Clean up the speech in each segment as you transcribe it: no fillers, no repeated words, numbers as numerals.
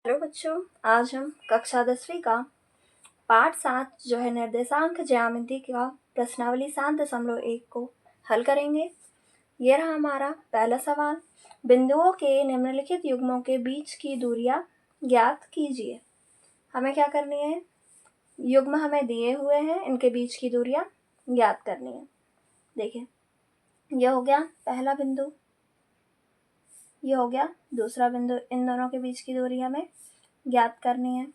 Hello बच्चों, आज हम कक्षा 10वीं का पाठ 7 जो है निर्देशांक ज्यामिति का प्रश्नावली 7.1 को हल करेंगे। यह रहा हमारा पहला सवाल। बिंदुओं के निम्नलिखित युग्मों के बीच की दूरियां ज्ञात कीजिए। हमें क्या करनी है? युग्म हमें दिए हुए हैं, इनके बीच की दूरियां ज्ञात करनी है। देखिए, यह हो गया पहला बिंदु, ये हो गया दूसरा बिंदु। इन दोनों के बीच की दूरी हमें ज्ञात करनी है।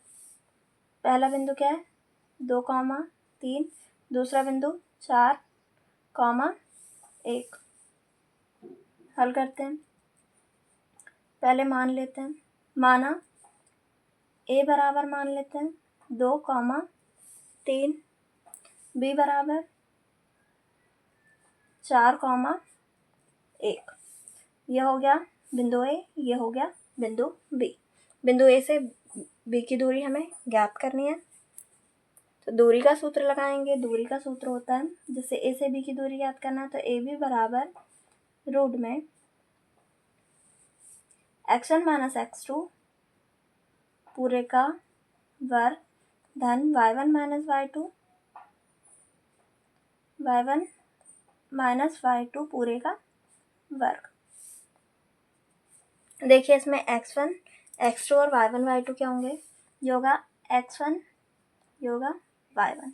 पहला बिंदु क्या है? 2,3। दूसरा बिंदु 4,1। हल करते हैं। पहले मान लेते हैं। माना a बराबर मान लेते हैं 2,3, b बराबर 4,1। यह हो गया बिंदु a, यह हो गया बिंदु b। बिंदु a से b की दूरी हमें ज्ञात करनी है, तो दूरी का सूत्र लगाएंगे। दूरी का सूत्र होता है, जैसे a से b की दूरी ज्ञात करना है तो ab बराबर रूट में x1 माइनस x2 पूरे का वर्ग धन y1 माइनस y2 पूरे का वर्ग। देखिए, इसमें x1, x2 और y1 y2 क्या होंगे? ये होगा x1, ये होगा y1,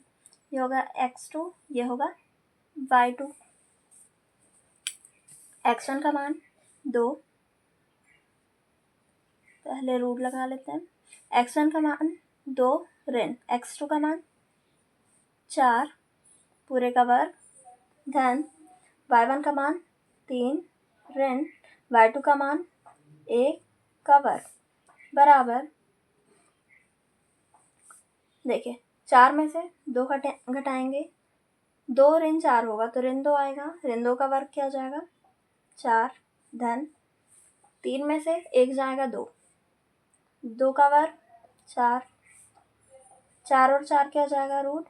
ये होगा x2, ये होगा y2। x1 का मान 2, पहले रूट लगा लेते हैं। x1 का मान 2 ऋण x2 का मान 4 पूरे का वर्ग धन y1 का मान 3 ऋण y2 का मान 1 का वर्ग बराबर। देखिए, 4 में से 2 घटाएंगे, 2 ऋण 4 होगा तो ऋण 2 आएगा। ऋण 2 का वर्ग क्या हो जाएगा? 4 धन 3 में से 1 जाएगा 2 का वर्ग 4, 4 और 4 क्या हो जाएगा? रूट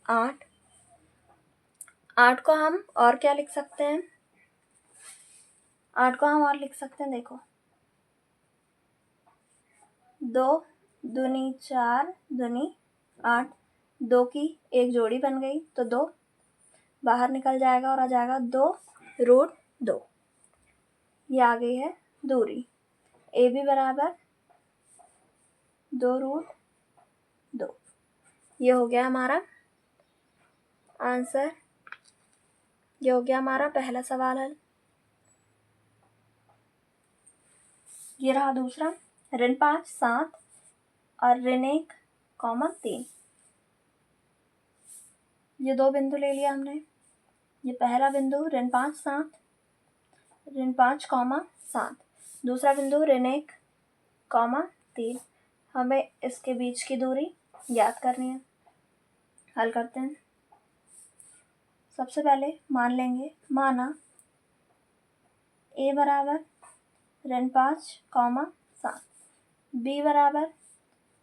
8। 8 को हम और क्या लिख सकते हैं? 8 को हम और लिख सकते हैं, देखो 2 दूनी 4 दूनी 8, 2 की एक जोड़ी बन गई तो 2 बाहर निकल जाएगा और आ जाएगा 2 रूट 2। ये आ गई है दूरी। ए बी बराबर 2 रूट 2। ये हो गया हमारा आंसर। ये हो गया हमारा पहला सवाल हल। ये रहा दूसरा। ऋण 5, 7 और ऋण 1,3। ये दो बिंदु ले लिया हमने। ये पहला बिंदु ऋण 5, 7, ऋण 5,7। दूसरा बिंदु ऋण 1,3। हमें इसके बीच की दूरी ज्ञात करनी है। हल करते हैं। सबसे पहले मान लेंगे। माना a बराबर ऋण 5,7, b बराबर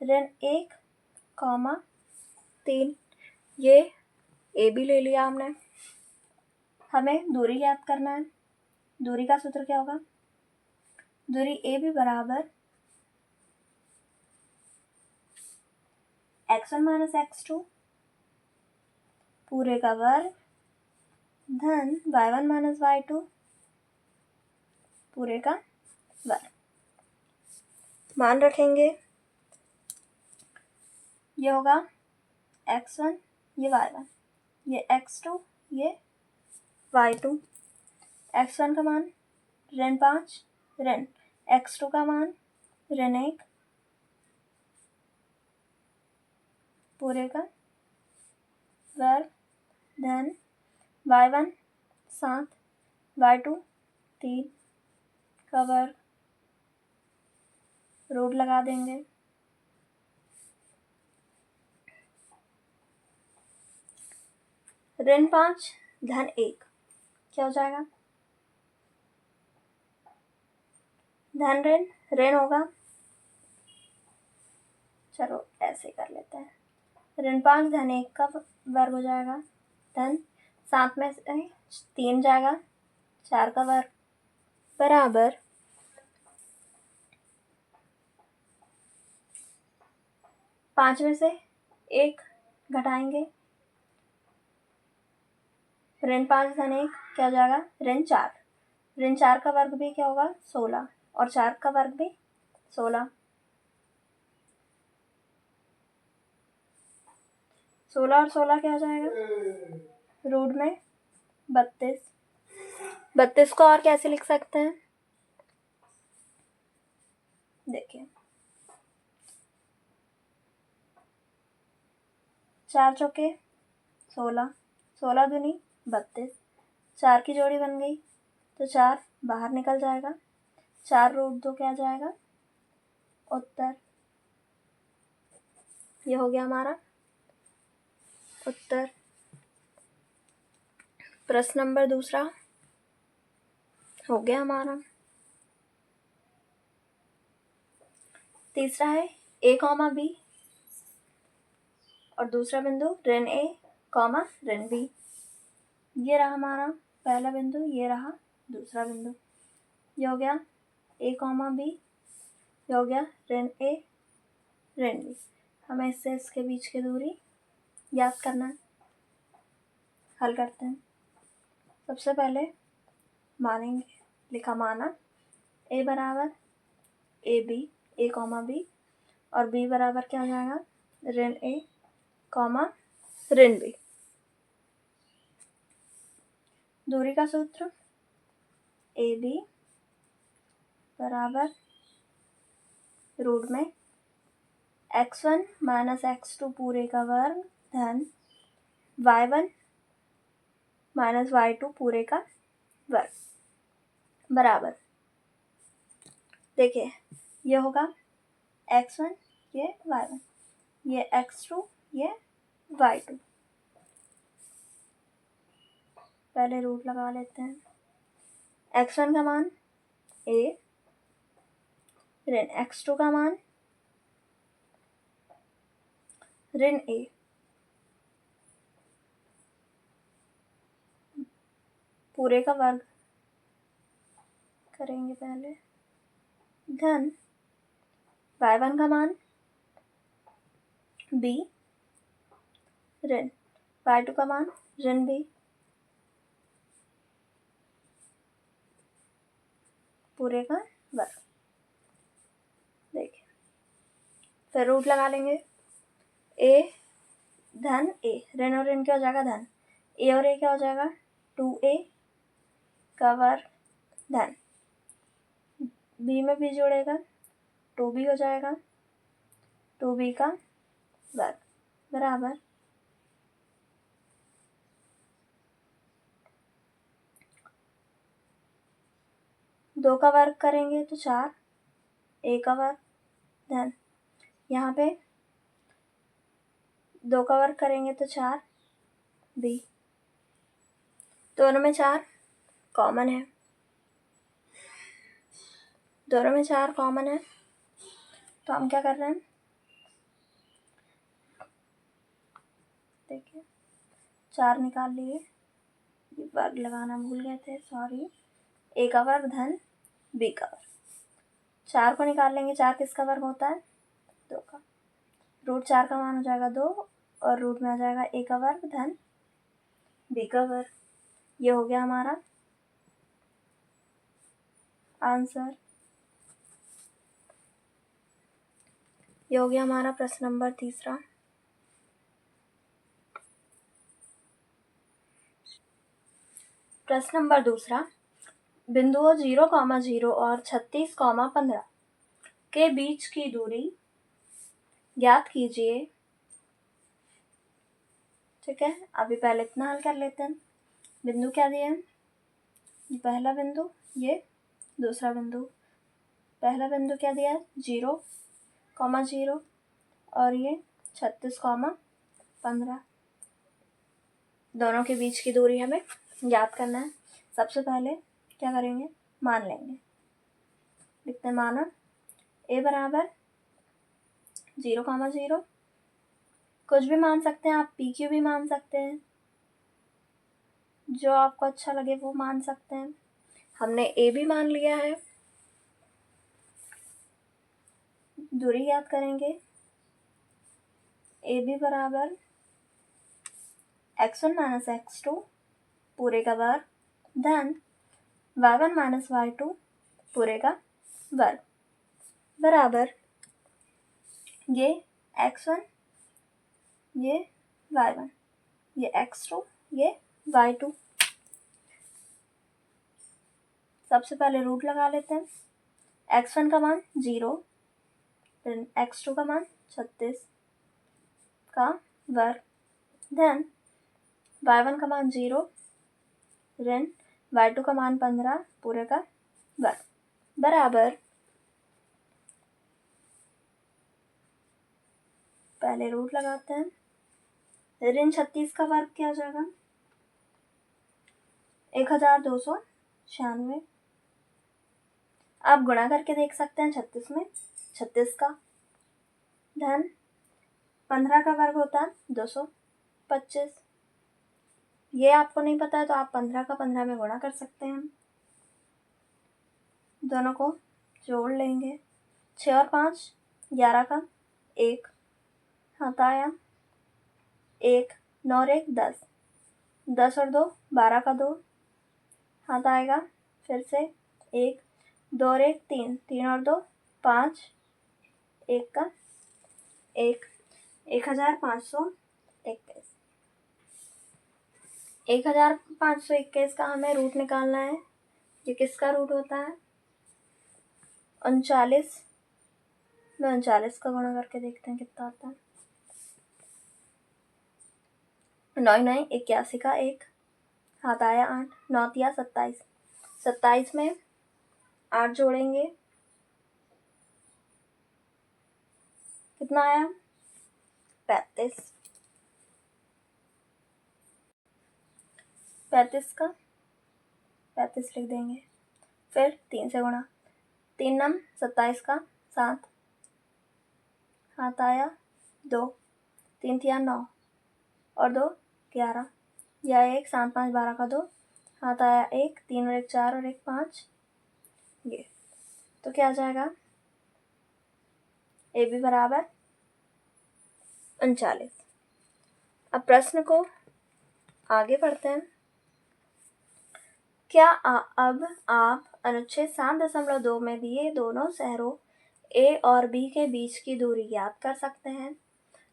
ऋण 1,3। ये a b ले लिया हमने। हमें दूरी ज्ञात करना है। दूरी का सूत्र क्या होगा? दूरी ए बी बराबर x1 माइनस x2 पूरे का वर्ग धन y1 माइनस y2 पूरे का वर्ग। मान रखेंगे। ये होगा x1, ये y1, ये x2, ये y2। x1 का मान ऋण 5 ऋण x2 का मान ऋण 1 पूरे का वर्ग धन y1 7 y2 3 का वर्ग। रूट लगा देंगे। ऋण 5 धन 1 क्या हो जाएगा? धन ऋण ऋण होगा, चलो ऐसे कर लेते हैं। ऋण 5 धन 1 का वर्ग हो जाएगा धन 7 में से 3 जाएगा 4 का वर्ग बराबर 5 में से 1 घटाएंगे, ऋण 5 धन 1 क्या हो जाएगा, ऋण 4। ऋण 4 का वर्ग भी क्या होगा, 16, और 4 का वर्ग भी 16। 16 और 16 क्या हो जाएगा, रूट में 32। 32 को और कैसे लिख सकते हैं, देखिए 4 चौके 16, 16 दूनी 32, 4 की जोड़ी बन गई तो 4 बाहर निकल जाएगा, 4 रूट 2 क्या जाएगा, उत्तर। ये हो गया हमारा उत्तर। प्रश्न नंबर दूसरा हो गया हमारा। तीसरा है a, b और दूसरा बिंदु ऋण a, ऋण b। ये रहा हमारा पहला बिंदु, ये रहा दूसरा बिंदु। ये हो गया a, b, ये हो गया ऋण a, ऋण b। हमें इससे इसके बीच की दूरी याद करना है। हल करते हैं। सबसे पहले मानेंगे, लिखा माना a बराबर a b, और b बराबर क्या हो जाएगा, ऋण a, ऋण b। दूरी का सूत्र ए बी बराबर रूट में x1 माइनस x2 पूरे का वर्ग धन y1 माइनस y2 पूरे का वर्ग बराबर, देखिए ये होगा x1, ये y1, ये x2, ये y2। पहले रूट लगा लेते हैं। x1 का मान a, ऋण x2 का मान ऋण a, पूरे का वर्ग करेंगे पहले, धन y1 का मान b, ऋण y2 का मान ऋण b, पूरे का वर्ग। देखिए फिर रूट लगा लेंगे। a धन a, ऋण और ऋण क्या हो जाएगा, धन। a और a क्या हो जाएगा, 2a का वर्ग धन b में b जोड़ेगा 2b हो जाएगा, 2b का वर्ग बराबर 2 का वर्ग करेंगे तो 4, a का वर्ग धन, यहाँ पे 2 का वर्ग करेंगे तो 4b, दोनों में 4 कॉमन है, दोनों में 4 कॉमन है, तो हम क्या कर रहे हैं, देखिए 4 निकाल लिए, वर्ग लगाना भूल गए थे, सॉरी। a का वर्ग धन b का वर्ग, 4 को निकाल लेंगे, 4 किसका वर्ग होता है, 2 का। रूट 4 का मान हो जाएगा 2 और रूट में आ जाएगा a का वर्ग धन b का वर्ग। ये हो गया हमारा आंसर। ये हो गया हमारा प्रश्न नंबर तीसरा। प्रश्न नंबर दूसरा, बिंदुओं 0,0 और 36,15 के बीच की दूरी ज्ञात कीजिए। ठीक है, अभी पहले इतना हल कर लेते हैं। बिंदु क्या दिए हैं, ये पहला बिंदु, ये दूसरा बिंदु। पहला बिंदु क्या दिया है, 0,0 और ये 36,15। दोनों के बीच की दूरी हमें ज्ञात करना है। सबसे पहले क्या करेंगे, मान लेंगे। लिखते हैं माना a बराबर 0,0, कुछ भी मान सकते हैं आप, PQ भी मान सकते हैं, जो आपको अच्छा लगे वो मान सकते हैं। हमने a भी मान लिया है। दूरी याद करेंगे, ए बी बराबर x1 माइनस x2 पूरे का वर्ग धन y1 माइनस y2 पूरे का वर्ग बराबर ये x1 ये y1 ये x2 ये y2। सबसे पहले रूट लगा लेते हैं। x1 का मान 0, फिर x2 का मान 36 का वर्ग धन y1 का मान 0 ऋण y2 का मान 15 पूरे का वर्ग बराबर पहले रूट लगाते हैं। ऋण 36 का वर्ग क्या हो जाएगा 1296। आप गुणा करके देख सकते हैं 36 में 36 का धन 15 का वर्ग होता है 225। ये आपको नहीं पता है तो आप 15 का 15 में गुणा कर सकते हैं। दोनों को जोड़ लेंगे। 6 और 5 11 का 1 हाथ आया 1, 9 और 1 10, 10 और 2 12 का 2 हाथ आएगा फिर से 1, 2 और 1 3, 3 और 2 5, 1 का 1, 1521। 1521 का हमें रूट निकालना है। ये किसका रूट होता है 39 में 39 का गुणा करके देखते हैं कितना आता है। 9 9 81 का 1 हाथ आया 8, 9 तिया 27, 27 में 8 जोड़ेंगे कितना आया 35, 35 का 35 लिख देंगे। फिर 3 से गुणा 3 नम 27 का 7 हाथ आया 2, 3 तिया 9 और 2 11, यह 1 7 5 12 का 2 हाथ आया 1, 3 और 1 4 और 1 5। ये तो क्या आ जाएगा ए बी बराबर 39। अब प्रश्न को आगे पढ़ते हैं। क्या अब आप अनुच्छेद 7.2 में दिए दोनों शहरों ए और बी के बीच की दूरी ज्ञात कर सकते हैं।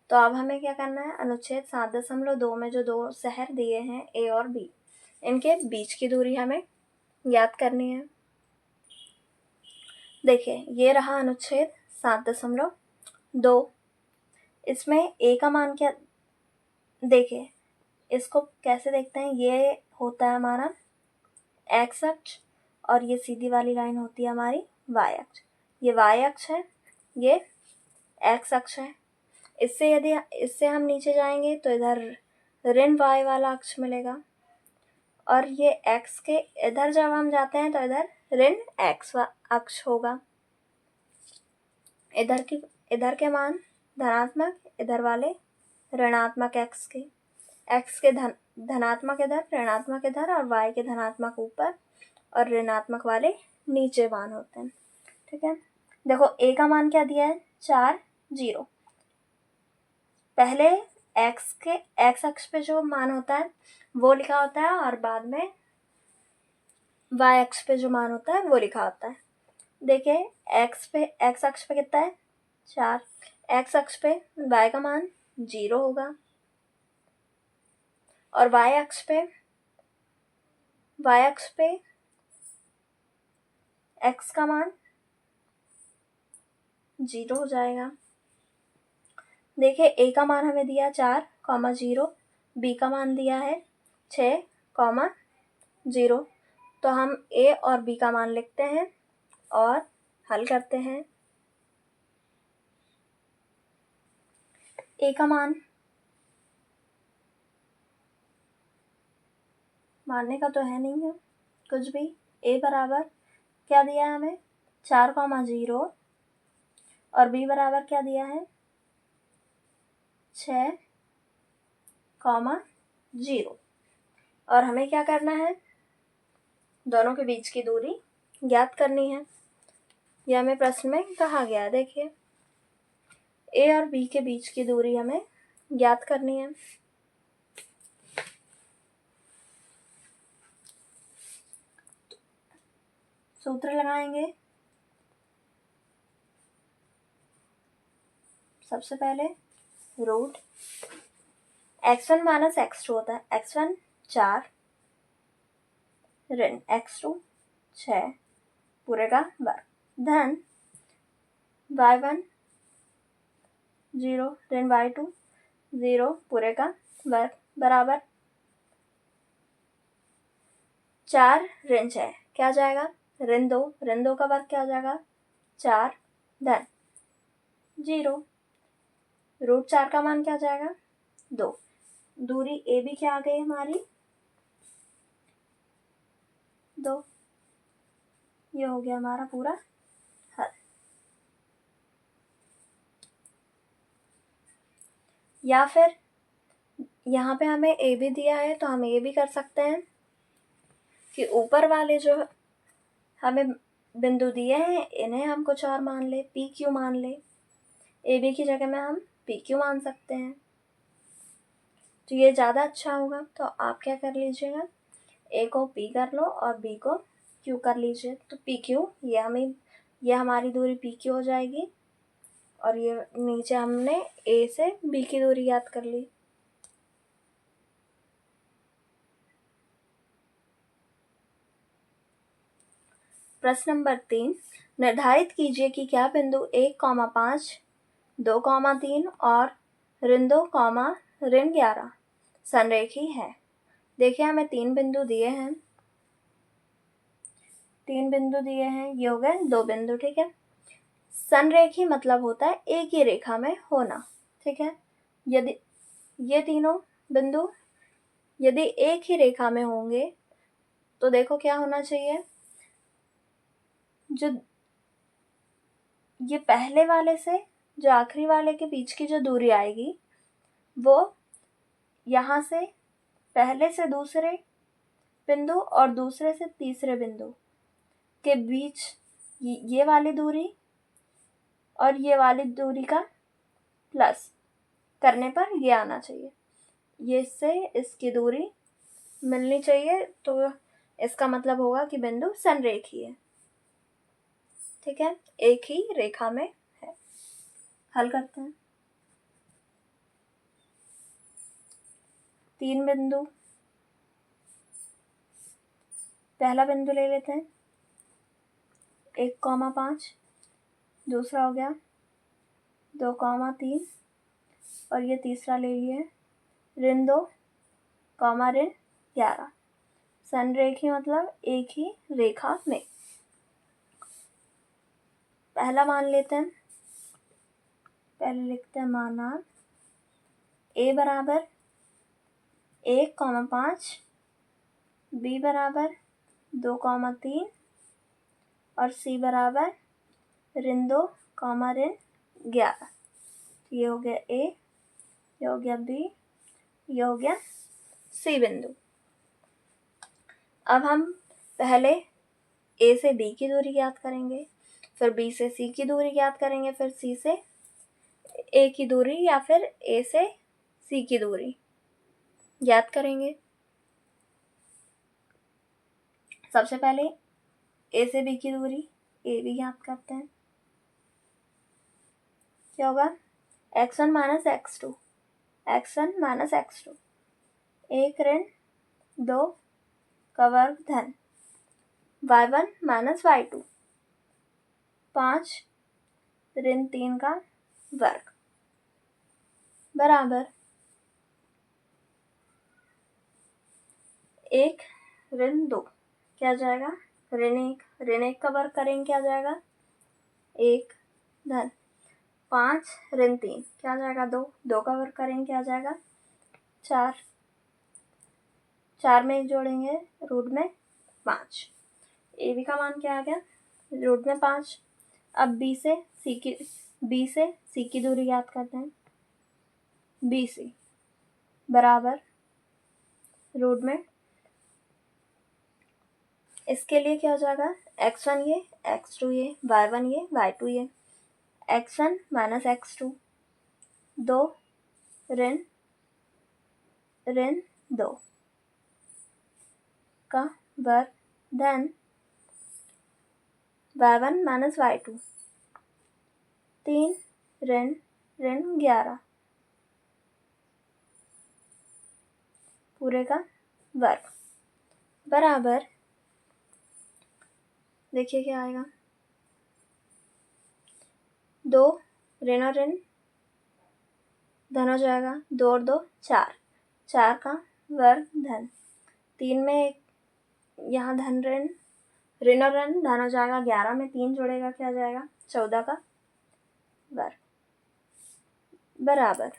तो अब हमें क्या करना है अनुच्छेद 7.2 में जो दो शहर दिए हैं ए और बी इनके बीच की दूरी हमें ज्ञात करनी है। देखिए ये रहा अनुच्छेद 7.2। इसमें ए का मान क्या देखिए इसको कैसे देखते हैं। ये होता है हमारा एक्स अक्ष और ये सीधी वाली लाइन होती है हमारी वाई अक्ष। ये वाई अक्ष है ये एक्स अक्ष है। इससे हम नीचे जाएंगे तो इधर ऋण वाई वाला अक्ष मिलेगा और ये एक्स के इधर जब हम जाते हैं तो इधर ऋण एक्स अक्ष होगा। इधर के मान धनात्मक इधर वाले ऋणात्मक एक्स के धनात्मक इधर ऋणात्मक इधर और y के धनात्मक ऊपर और ऋणात्मक वाले नीचे मान होते हैं। ठीक है देखो a का मान क्या दिया है 4 0। पहले x अक्ष पे जो मान होता है वो लिखा होता है और बाद में y अक्ष पे जो मान होता है वो लिखा होता है। देखिए x अक्ष पे कितना है 4, x अक्ष पे y का मान 0 होगा और y अक्ष पे x का मान 0 हो जाएगा। देखिए a का मान हमें दिया 4,0, b का मान दिया है 6,0। तो हम a और b का मान लिखते हैं और हल करते हैं। a का मान मानने का तो है नहीं है कुछ भी। a बराबर क्या दिया है हमें 4,0 और b बराबर क्या दिया है 6,0 और हमें क्या करना है दोनों के बीच की दूरी ज्ञात करनी है। यह हमें प्रश्न में कहा गया। देखिए a और b के बीच की दूरी हमें ज्ञात करनी है। सूत्र लगाएंगे। सबसे पहले रूट x1 माइनस x2 होता है। x1 4 ऋण x2 6 पूरे का वर्ग धन y1 0 ऋण y2 0 पूरे का वर्ग बराबर 4 ऋण 6 क्या जाएगा ऋण 2 का वर्ग क्या हो जाएगा 4 धन 0 रूट 4 का मान क्या हो जाएगा 2। दूरी ए बी क्या आ गई हमारी 2। ये हो गया हमारा पूरा हल। या फिर यहाँ पे हमें ए बी दिया है तो हम ये भी कर सकते हैं कि ऊपर वाले जो हमें बिंदु दिए हैं इन्हें हम कुछ और मान ले, पी क्यू मान ले। ए बी की जगह में हम पी क्यू मान सकते हैं, तो ये ज़्यादा अच्छा होगा। तो आप क्या कर लीजिएगा, ए को पी कर लो और बी को क्यू कर लीजिए। तो पी क्यू ये हमारी दूरी पी क्यू हो जाएगी और ये नीचे हमने ए से बी की दूरी याद कर ली। प्रश्न नंबर 3, निर्धारित कीजिए कि क्या बिंदु 1,5, 2,3 और ऋण 2, ऋण 11 संरेखी है। देखिए हमें 3 बिंदु दिए हैं, ये हो गए 2 बिंदु, ठीक है। संरेखी मतलब होता है एक ही रेखा में होना, ठीक है। यदि ये तीनों बिंदु यदि एक ही रेखा में होंगे तो देखो क्या होना चाहिए, जो ये पहले वाले से जो आखिरी वाले के बीच की जो दूरी आएगी वो यहाँ से पहले से दूसरे बिंदु और दूसरे से तीसरे बिंदु के बीच ये वाली दूरी और ये वाली दूरी का प्लस करने पर ये आना चाहिए, ये इससे इसकी दूरी मिलनी चाहिए। तो इसका मतलब होगा कि बिंदु संरेखी है, ठीक है, एक ही रेखा में है। हल करते हैं। 3 बिंदु, पहला बिंदु ले लेते हैं 1,5, दूसरा हो गया 2,3 और ये तीसरा ले लिए ऋण 2, ऋण 11। संरेखी मतलब एक ही रेखा में। पहला मान लेते हैं, पहले लिखते हैं माना ए बराबर 1,5, बी बराबर 2,3 और सी बराबर ऋण 2, ऋण 11। ये हो गया ए, ये हो गया बी, ये हो गया सी बिंदु। अब हम पहले ए से बी की दूरी ज्ञात करेंगे, फिर बी से सी की दूरी ज्ञात करेंगे, फिर सी से ए की दूरी या फिर ए से सी की दूरी ज्ञात करेंगे। सबसे पहले ए से बी की दूरी ए बी ज्ञात करते हैं। क्या होगा x1 minus x2, x1 minus x2 1 ऋण 2 का वर्ग धन y1 माइनस y2 5 ऋण 3 का वर्ग बराबर 1 ऋण 2 क्या जाएगा ऋण 1 का वर्ग करेंगे क्या जाएगा 1 धन 5 ऋण 3 क्या जाएगा 2 का वर्ग करेंगे क्या जाएगा 4 में 1 जोड़ेंगे रूट में 5। ए बी का मान क्या आ गया रूट में 5। अब बी से सी की दूरी याद करते हैं, बी सी बराबर रूट में इसके लिए क्या हो जाएगा x1 ये x2 ये y1 ये y2 ये x1 माइनस x2 2 ऋण ऋण 2 का वर्ग धन y1 माइनस y2 3 ऋण ऋण 11 पूरे का वर्ग बराबर, देखिए क्या आएगा, 2 ऋण और ऋण धन हो जाएगा, 2 और 2 4, 4 का वर्ग धन 3 में एक यहाँ धन ऋण ऋण और ऋण धन हो जाएगा, 11 में 3 जोड़ेगा क्या आ जाएगा, 14 का वर्ग बराबर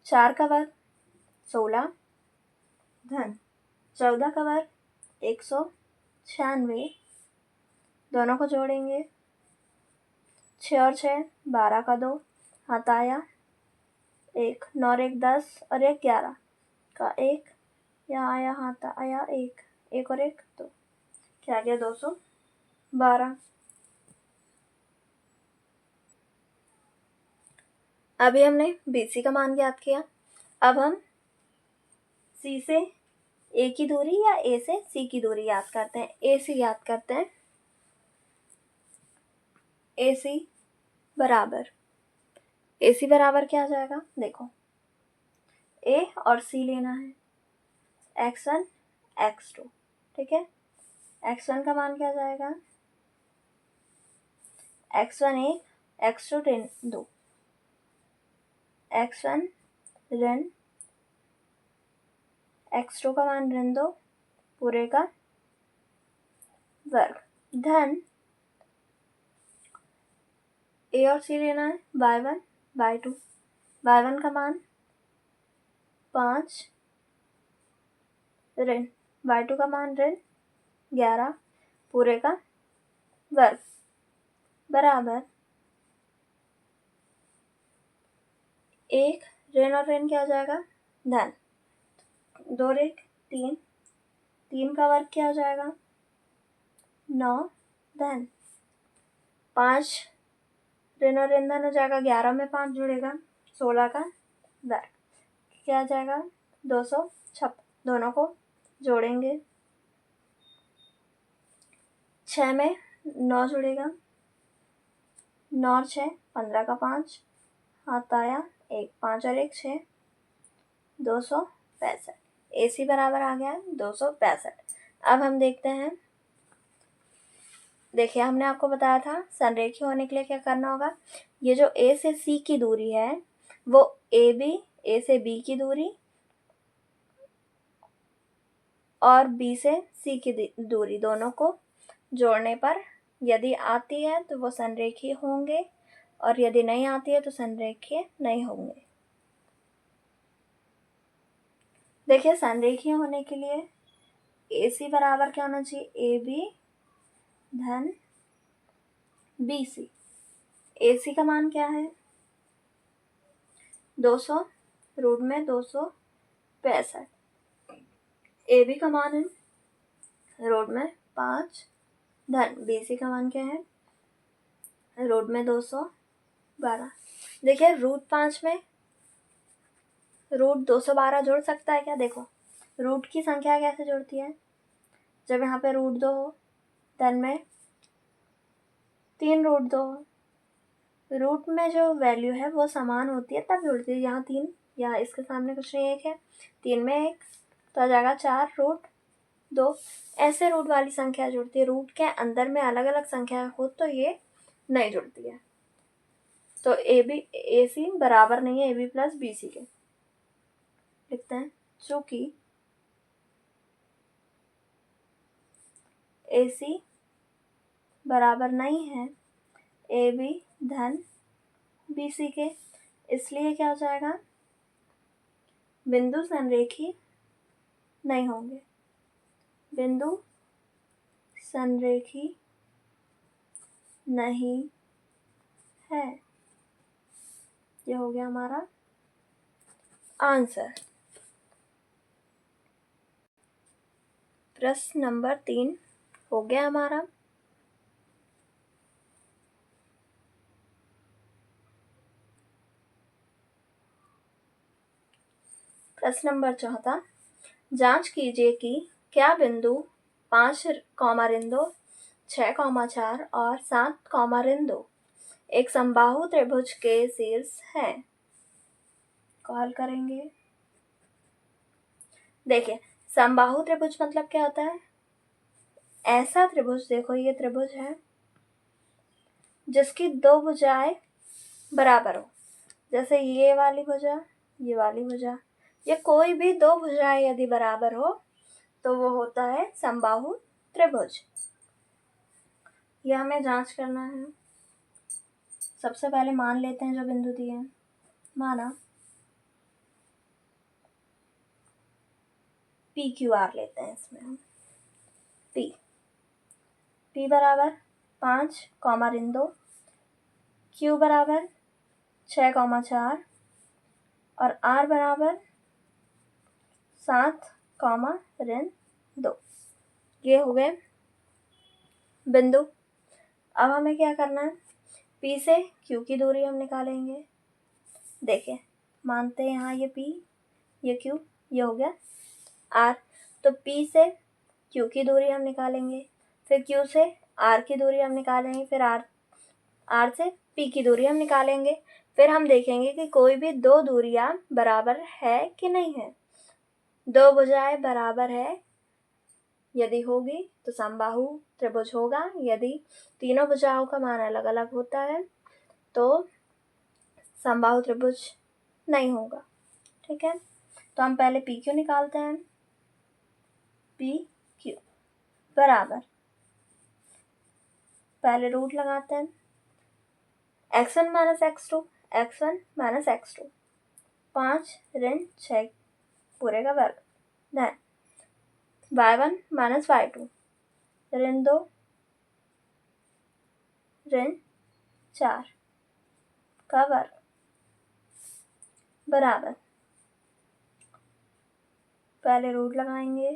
4 का वर्ग 16 धन 14 का वर्ग 196, दोनों को जोड़ेंगे, 6 और 6 12 का 2 हाथ आया 1, 9 और 1 10 और 1 11 का 1, यहाँ आया हाथ आया 1, 1 और 1 2, क्या आ गया 212। अभी हमने BC का मान ज्ञात किया, अब हम C से A की दूरी या A से C की दूरी याद करते हैं। AC याद करते हैं। AC बराबर क्या आ जाएगा, देखो A और C लेना है, x1 x2, ठीक है। x1 का मान क्या आ जाएगा, x1 1, x2 ऋण 2, x1 ऋण x2 का मान ऋण 2 पूरे का वर्ग धन A और C लेना है, y1 y2, y1 का मान 5 ऋण y2 का मान ऋण 11 पूरे का वर्ग बराबर 1 ऋण और ऋण क्या हो जाएगा, धन 2 और 1 3, 3 का वर्ग क्या हो जाएगा 9 धन 5 ऋण और ऋण धन हो जाएगा, 11 में 5 जुड़ेगा 16 का वर्ग क्या आ जाएगा 256, दोनों को जोड़ेंगे, 6 में 9 जुड़ेगा, 9 और 6 15 का 5 हाथ आया 1, 5 और 1 6, 265। AC बराबर आ गया 265। अब हम देखते हैं, देखिए हमने आपको बताया था संरेखी होने के लिए क्या करना होगा, ये जो A से C की दूरी है वो A से B की दूरी और B से C की दूरी दोनों को जोड़ने पर यदि आती है तो वो संरेखीय होंगे और यदि नहीं आती है तो संरेखीय नहीं होंगे। देखिए संरेखीय होने के लिए AC बराबर क्या होना चाहिए, AB धन BC। AC का मान क्या है 200 रूट में 265, AB का मान है रूट में 5 धन BC का मान क्या है रूट में 212। देखिए रूट 5 में रूट 212 जोड़ सकता है क्या, देखो रूट की संख्या कैसे जुड़ती है, जब यहाँ पे रूट 2 हो धन में 3 रूट 2 हो, रूट में जो वैल्यू है वो समान होती है तब जुड़ती है, यहाँ 3, यहाँ इसके सामने कुछ नहीं 1 है, 3 में 1 तो आ जाएगा 4 रूट 2, ऐसे रूट वाली संख्या जुड़ती है। रूट के अंदर में अलग अलग संख्या हो तो ये नहीं जुड़ती है, तो AC बराबर नहीं है AB प्लस BC के, लिखते हैं चूंकि AC बराबर नहीं है AB धन BC के, इसलिए क्या हो जाएगा बिंदु संरेखी नहीं होंगे, बिंदु संरेखी नहीं है। ये हो गया हमारा आंसर। प्रश्न नंबर 3 हो गया हमारा। प्रश्न नंबर 14, जांच कीजिए कि क्या बिंदु 5, रिंदो 6, 4 और 7, रिंदो एक समबाहु त्रिभुज के शीर्ष है। कॉल करेंगे। देखिए, समबाहु त्रिभुज मतलब क्या होता है? ऐसा त्रिभुज, देखो ये त्रिभुज है जिसकी दो भुजाएं बराबर हो, जैसे ये वाली भुजा, ये वाली भुजा, ये कोई भी दो भुजाएं यदि बराबर हो तो वो होता है समबाहु त्रिभुज। यह हमें जांच करना है। सबसे पहले मान लेते हैं जो बिंदु दिए हैं। माना PQR लेते हैं, इसमें हम P बराबर 5, रिंदो, Q बराबर 6, 4 और R बराबर 7, रिंदो। ये हो गए बिंदु। अब हमें क्या करना है? P से Q की दूरी हम निकालेंगे। देखिए, मानते हैं यहाँ ये P, ये Q, ये हो गया R। तो P से Q की दूरी हम निकालेंगे, फिर Q से R की दूरी हम निकालेंगे, फिर R से P की दूरी हम निकालेंगे। फिर हम देखेंगे कि कोई भी दो दूरियां बराबर है कि नहीं है। दो भुजाएं बराबर है यदि होगी तो समबाहु त्रिभुज होगा। यदि तीनों भुजाओं का मान अलग अलग होता है तो समबाहु त्रिभुज नहीं होगा। ठीक है, तो हम पहले PQ निकालते हैं। PQ बराबर, पहले रूट लगाते हैं, x1 minus x2, x1 minus x2, 5 ऋण 6 पूरे का वर्ग, धन y1 माइनस y2, ऋण 2 ऋण 4 का वर्ग, बराबर, पहले रूट लगाएंगे।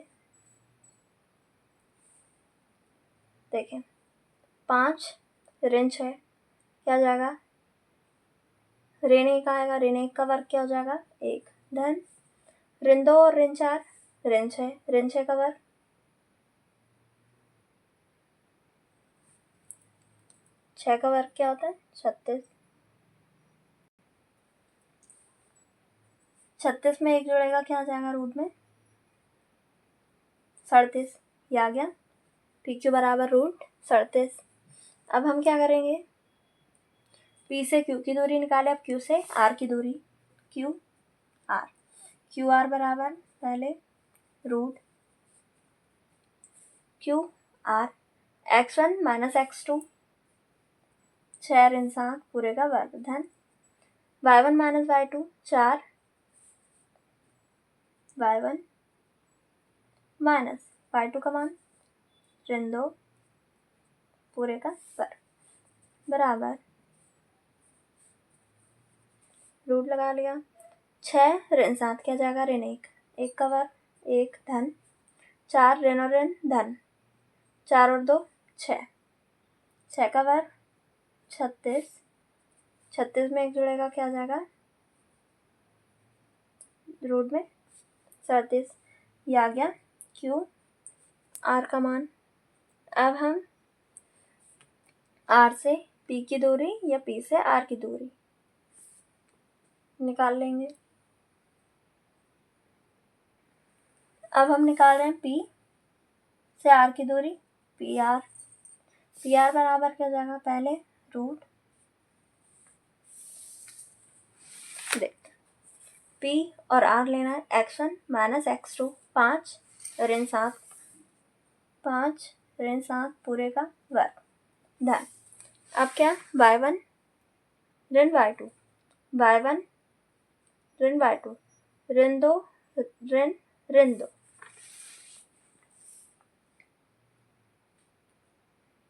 देखें, 5 ऋण 6 क्या हो जाएगा? ऋण 1 आएगा, ऋण 1 का वर्ग क्या हो जाएगा? 1, धन ऋण 2 और ऋण 4, ऋण 6 का वर्ग, 6 का वर्ग क्या होता है? 36। 36 में 1 जुड़ेगा, क्या आ जाएगा रूट में? 37। ये आ गया PQ बराबर रूट 37। अब हम क्या करेंगे? P से Q की दूरी निकाले, अब Q से R की दूरी, QR बराबर पहले root QR, x1 minus x2, 6 ऋण 7 पूरे का वर्ग, धन y1 minus y2, 4 y1 minus y2 का मान ऋण 2 पूरे का वर्ग, बराबर, रूट लगा लिया। 6 ऋण 7 क्या जाएगा? ऋण 1, 1 का वर्ग, 1, धन 4 ऋण और ऋण, धन 4 और 2 6, 6 का वर्ग 36। 36 में 1 जुड़ेगा, क्या आ जाएगा? रूट में 37। ये आ गया QR का मान। अब हम R से P की दूरी या P से R की दूरी निकाल लेंगे। अब हम निकाल रहे हैं P से R की दूरी, PR बराबर क्या जाएगा? पहले रूट, देखते P और R लेना है, x1 माइनस x2, 5 ऋण 7, 5 ऋण 7 पूरे का वर्ग, धन अब क्या? y1 ऋण y2, y1 ऋण y2, ऋण 2 ऋण 2,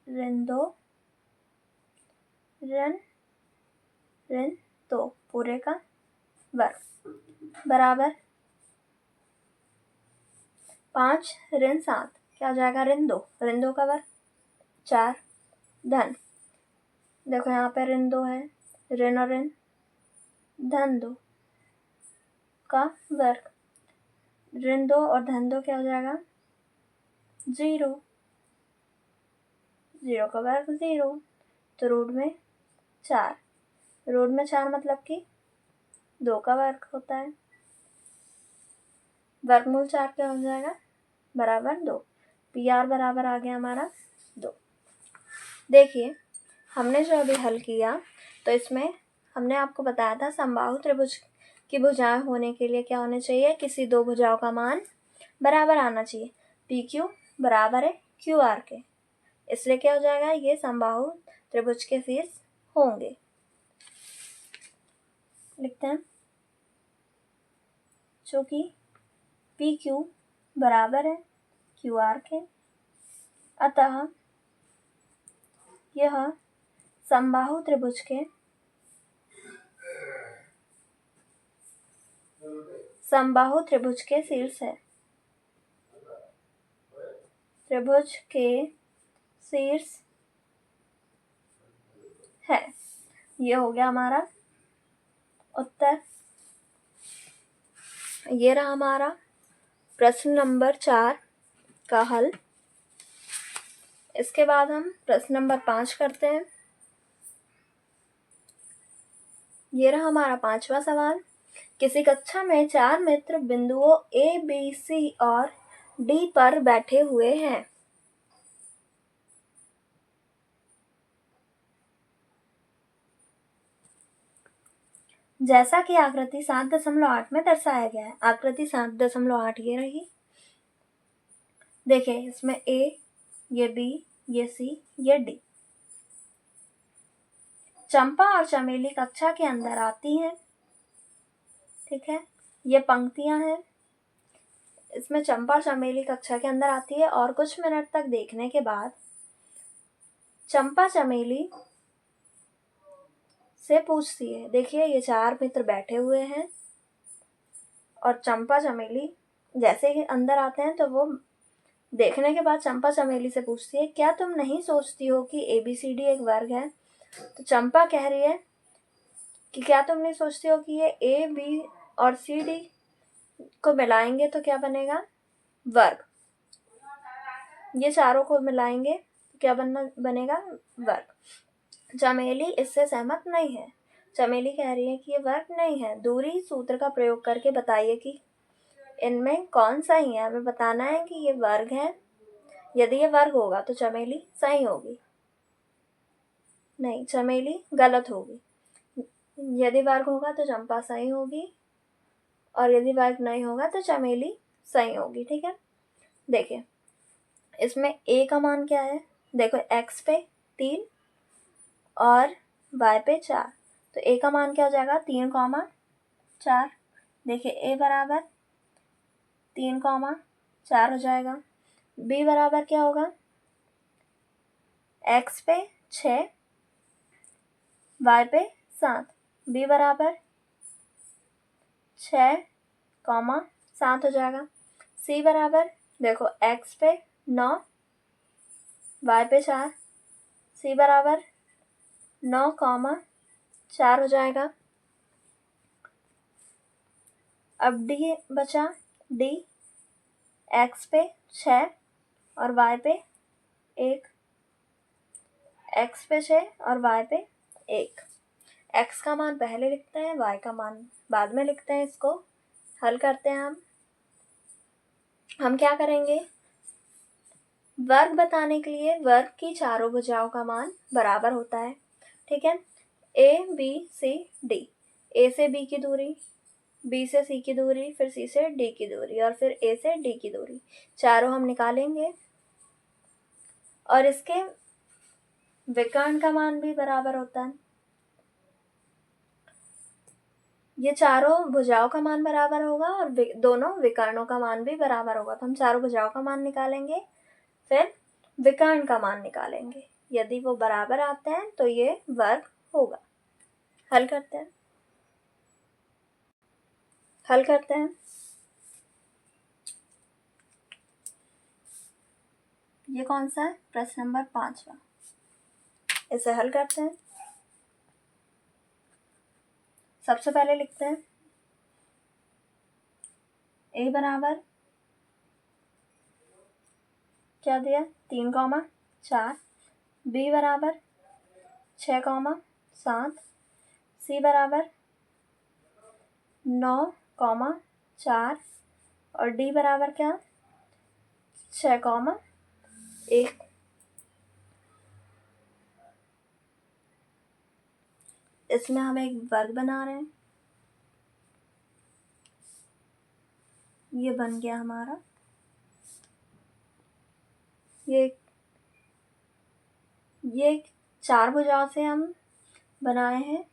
ऋण 2 ऋण 2 पूरे का वर्ग, बराबर 5 ऋण 7 क्या हो जाएगा? ऋण 2 का वर्ग, 4, धन देखो यहाँ पे ऋण 2 है, ऋण और ऋण, धन 2 का वर्ग, ऋण 2 और धन 2 क्या हो जाएगा? 0। 0 का वर्ग 0, तो रूट में 4। रूट में 4 मतलब कि 2 का वर्ग होता है। वर्गमूल 4 क्या हो जाएगा? बराबर 2। PR बराबर आ गया हमारा 2। देखिए हमने जो अभी हल किया, तो इसमें हमने आपको बताया था समबाहु त्रिभुज की भुजाएं होने के लिए क्या होने चाहिए? किसी दो भुजाओं का मान बराबर आना चाहिए। PQ बराबर है QR के, इसलिए क्या हो जाएगा? ये समबाहु त्रिभुज के शीर्ष होंगे। लिखते हैं, चूंकि PQ बराबर है QR के, अतः यह समबाहु त्रिभुज के शीर्ष है। त्रिभुज के शीर्ष है। ये हो गया हमारा उत्तर। ये रहा हमारा प्रश्न नंबर 4 का हल। इसके बाद हम प्रश्न नंबर 5 करते हैं। ये रहा हमारा 5वां सवाल। किसी कक्षा में 4 मित्र बिंदुओं A, B, C और D पर बैठे हुए हैं। जैसा कि आकृति 7.8 में दर्शाया गया है। आकृति 7.8 ये रही। देखिए इसमें A, ये B, ये C, ये D। चंपा और चमेली कक्षा के अंदर आती हैं। ठीक है, ये पंक्तियां हैं। इसमें चंपा और चमेली कक्षा के अंदर आती है और कुछ मिनट तक देखने के बाद चंपा चमेली से पूछती है। देखिए ये 4 मित्र बैठे हुए हैं और चंपा चमेली जैसे ही अंदर आते हैं तो वो देखने के बाद चंपा चमेली से पूछती है, क्या तुम नहीं सोचती हो कि ABCD एक वर्ग है? तो चंपा कह रही है कि क्या तुम नहीं सोचती हो कि ये A, B और CD को मिलाएंगे तो क्या बनेगा? वर्ग। ये चारों को मिलाएंगे तो क्या बनेगा? वर्ग। चमेली इससे सहमत नहीं है। चमेली कह रही है कि ये वर्ग नहीं है। दूरी सूत्र का प्रयोग करके बताइए कि इनमें कौन सही है। हमें बताना है कि ये वर्ग है। यदि ये वर्ग होगा तो चमेली सही होगी, नहीं चमेली गलत होगी। यदि वर्ग होगा तो चंपा सही होगी और यदि वर्ग नहीं होगा तो चमेली सही होगी। ठीक है, देखिए इसमें A का मान क्या है? देखो X पे 3 और Y पे 4, तो A का मान क्या हो जाएगा? 3,4। देखिए A बराबर 3,4 हो जाएगा। B बराबर क्या होगा? X पे 6, Y पे 7। B बराबर 6,7 हो जाएगा। C बराबर देखो X पे 9, Y पे 4, C बराबर 9,4 हो जाएगा। अब D बचा। D X पे 6 और Y पे 1। X पे 6 और Y पे 1। X का मान पहले लिखते हैं, Y का मान बाद में लिखते हैं। इसको हल करते हैं हम क्या करेंगे? वर्ग बताने के लिए वर्ग की चारों भुजाओं का मान बराबर होता है। ठीक है, A, B, C, D। A से B की दूरी, B से C की दूरी, फिर C से D की दूरी और फिर A से D की दूरी, चारों हम निकालेंगे और इसके विकर्ण का मान भी बराबर होता है। ये चारों भुजाओं का मान बराबर होगा और दोनों विकर्णों का मान भी बराबर होगा। तो हम चारों भुजाओं का मान निकालेंगे, फिर विकर्ण का मान निकालेंगे। यदि वो बराबर आते हैं तो ये वर्ग होगा। हल करते हैं। ये कौन सा है? प्रश्न नंबर 5वां। इसे हल करते हैं। सबसे पहले लिखते हैं ए बराबर क्या दिया 3,4, बी बराबर 6,7, सी बराबर 9,4 और डी बराबर क्या 6,1। इसमें हम एक वर्ग बना रहे हैं, ये बन गया हमारा, ये 4 भुजाओं से हम बनाए हैं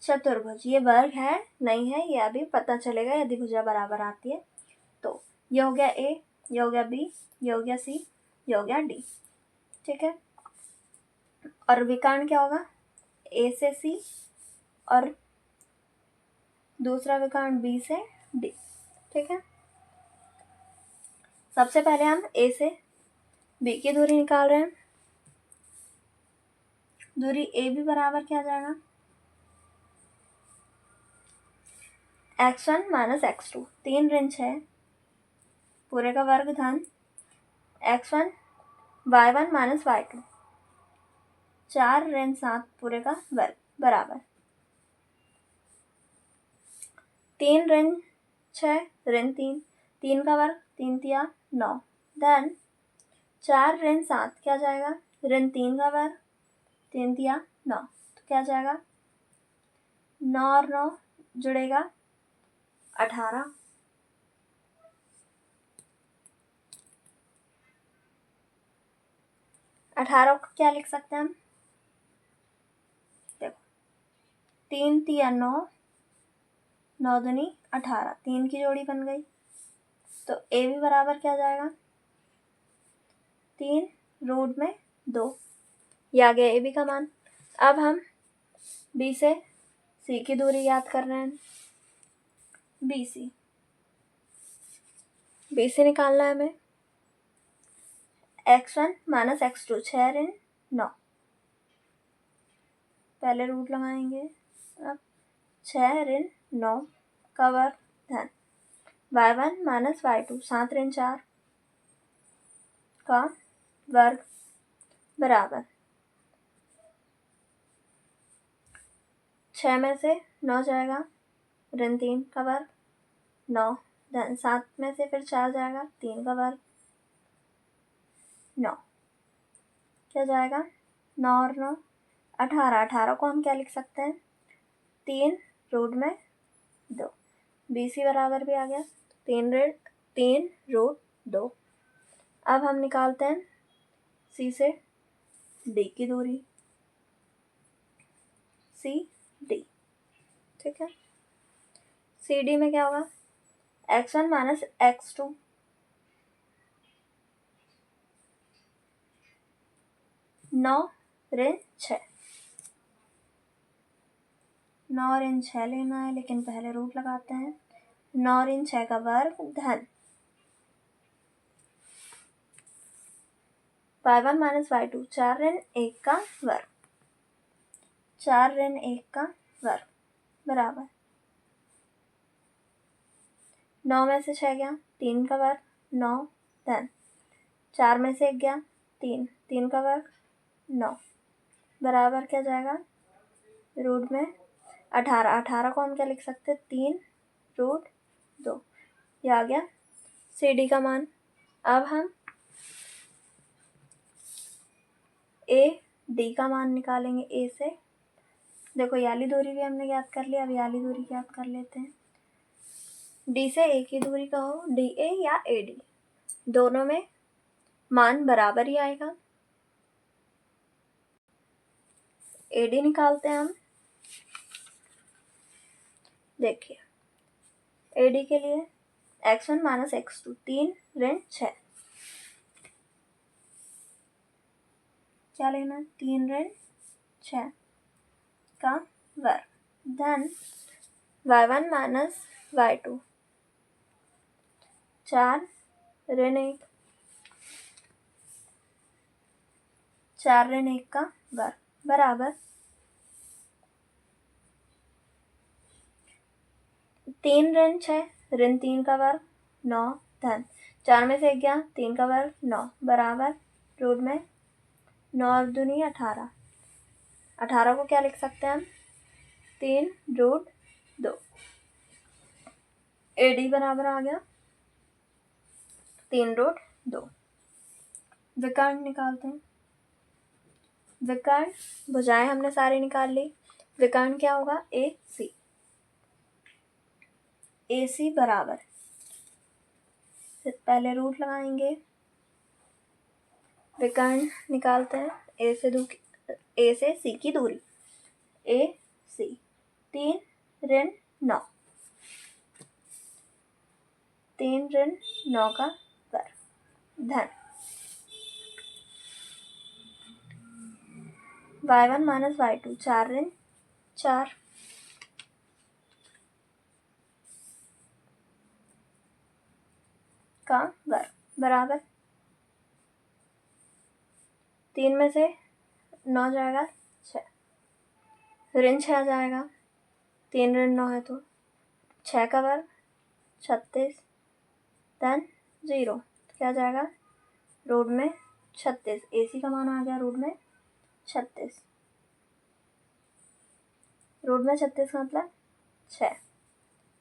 चतुर्भुज। ये वर्ग है नहीं है ये अभी पता चलेगा यदि भुजा बराबर आती है तो। ये हो गया ए, ये हो गया बी, ये हो गया सी, ये हो गया डी। ठीक है, और विकर्ण क्या होगा ए से सी और दूसरा विकर्ण बी से डी। ठीक है, सबसे पहले हम ए से बी की दूरी निकाल रहे हैं। दूरी ए बी बराबर क्या आ जाएगा x1 माइनस x2, 3 ऋण 6 पूरे का वर्ग धन x1 y1 माइनस y2, 4 ऋण 7 पूरे का वर्ग बराबर 3 ऋण 6 ऋण 3, 3 का वर्ग 3 तिया 9, धन 4 ऋण 7 क्या जाएगा ऋण 3 का वर्ग 3 तिया 9, तो क्या जाएगा 9 और 9 जुड़ेगा 18। अठारह को क्या लिख सकते हैं हम, देखो 3 तिया 9, 9 दूनी 18, 3 की जोड़ी बन गई। तो ए भी बराबर क्या जाएगा 3 रूट में 2, ये आ गया ए बी का मान। अब हम बी से सी की दूरी याद कर रहे हैं। बी सी निकालना है हमें x1 माइनस x2, 6 ऋण 9, पहले रूट लगाएंगे। अब 6 ऋण 9 का वर्ग धन y1 माइनस y2, 7 ऋण 4 का वर्ग बराबर 6 में से 9 जाएगा ऋण 3 का वर्ग 9, धन 7 में से फिर 4 जाएगा 3 का वर्ग 9, क्या जाएगा 9 और 9 18, 18 को हम क्या लिख सकते हैं 3 रूट में 2, बी सी बराबर भी आ गया 3 रूट 2। अब हम निकालते हैं सी से डी की दूरी, सी डी। ठीक है, सी डी में क्या होगा x1 माइनस x2, 9 ऋण 6, 9 ऋण 6 लेना है लेकिन पहले रूट लगाते हैं। 9 ऋण 6 का वर्ग धन y1 माइनस y2, 4 ऋण 1 का वर्ग, 4 ऋण 1 का वर्ग बराबर 9 में से 6 गया 3 का वर्ग 9, धन 4 में से 1 गया 3, 3 का वर्ग 9 बराबर क्या जाएगा रूट में 18, 18 को हम क्या लिख सकते हैं 3 रूट 2, ये आ गया सी डी का मान। अब हम ए डी का मान निकालेंगे। ए से देखो याली दूरी भी हमने याद कर लिया, अब याली दूरी याद कर लेते हैं। डी से ए की दूरी कहो डी ए या ए डी, दोनों में मान बराबर ही आएगा। ए डी निकालते हैं हम। देखिए ए डी के लिए x1 माइनस x2, 3 ऋण 6, क्या लेना 3 ऋण 6 का वर्ग धन y1 माइनस y2, 4 ऋण 1, 4 ऋण 1 का वर्ग बराबर 3 ऋण 6 ऋण 3 का वर्ग 9 धन 4 में से 1 गया, 3 का वर्ग 9 बराबर रूट में 9 और दूनी 18। 18 को क्या लिख सकते हैं हम? 3 रूट 2। AD बराबर आ गया 3 रूट 2। विकर्ण निकालते हैं। विकर्ण भुजाएं हमने सारी निकाल ली। विकर्ण क्या होगा? AC। AC बराबर, पहले रूट लगाएंगे, विकर्ण निकालते हैं। A से C की दूरी AC 3 ऋण 9 3 ऋण 9 का वर्ग धन y1 माइनस y2 4 ऋण 4 का वर्ग बराबर 3 में से 9 जाएगा 6, ऋण 6 जाएगा, 3 ऋण 9 है तो 6 का वर्ग 36 धन 0 क्या जाएगा? रूट में 36। AC का मान आ गया रूट में 36। रूट में 36 का मतलब 6।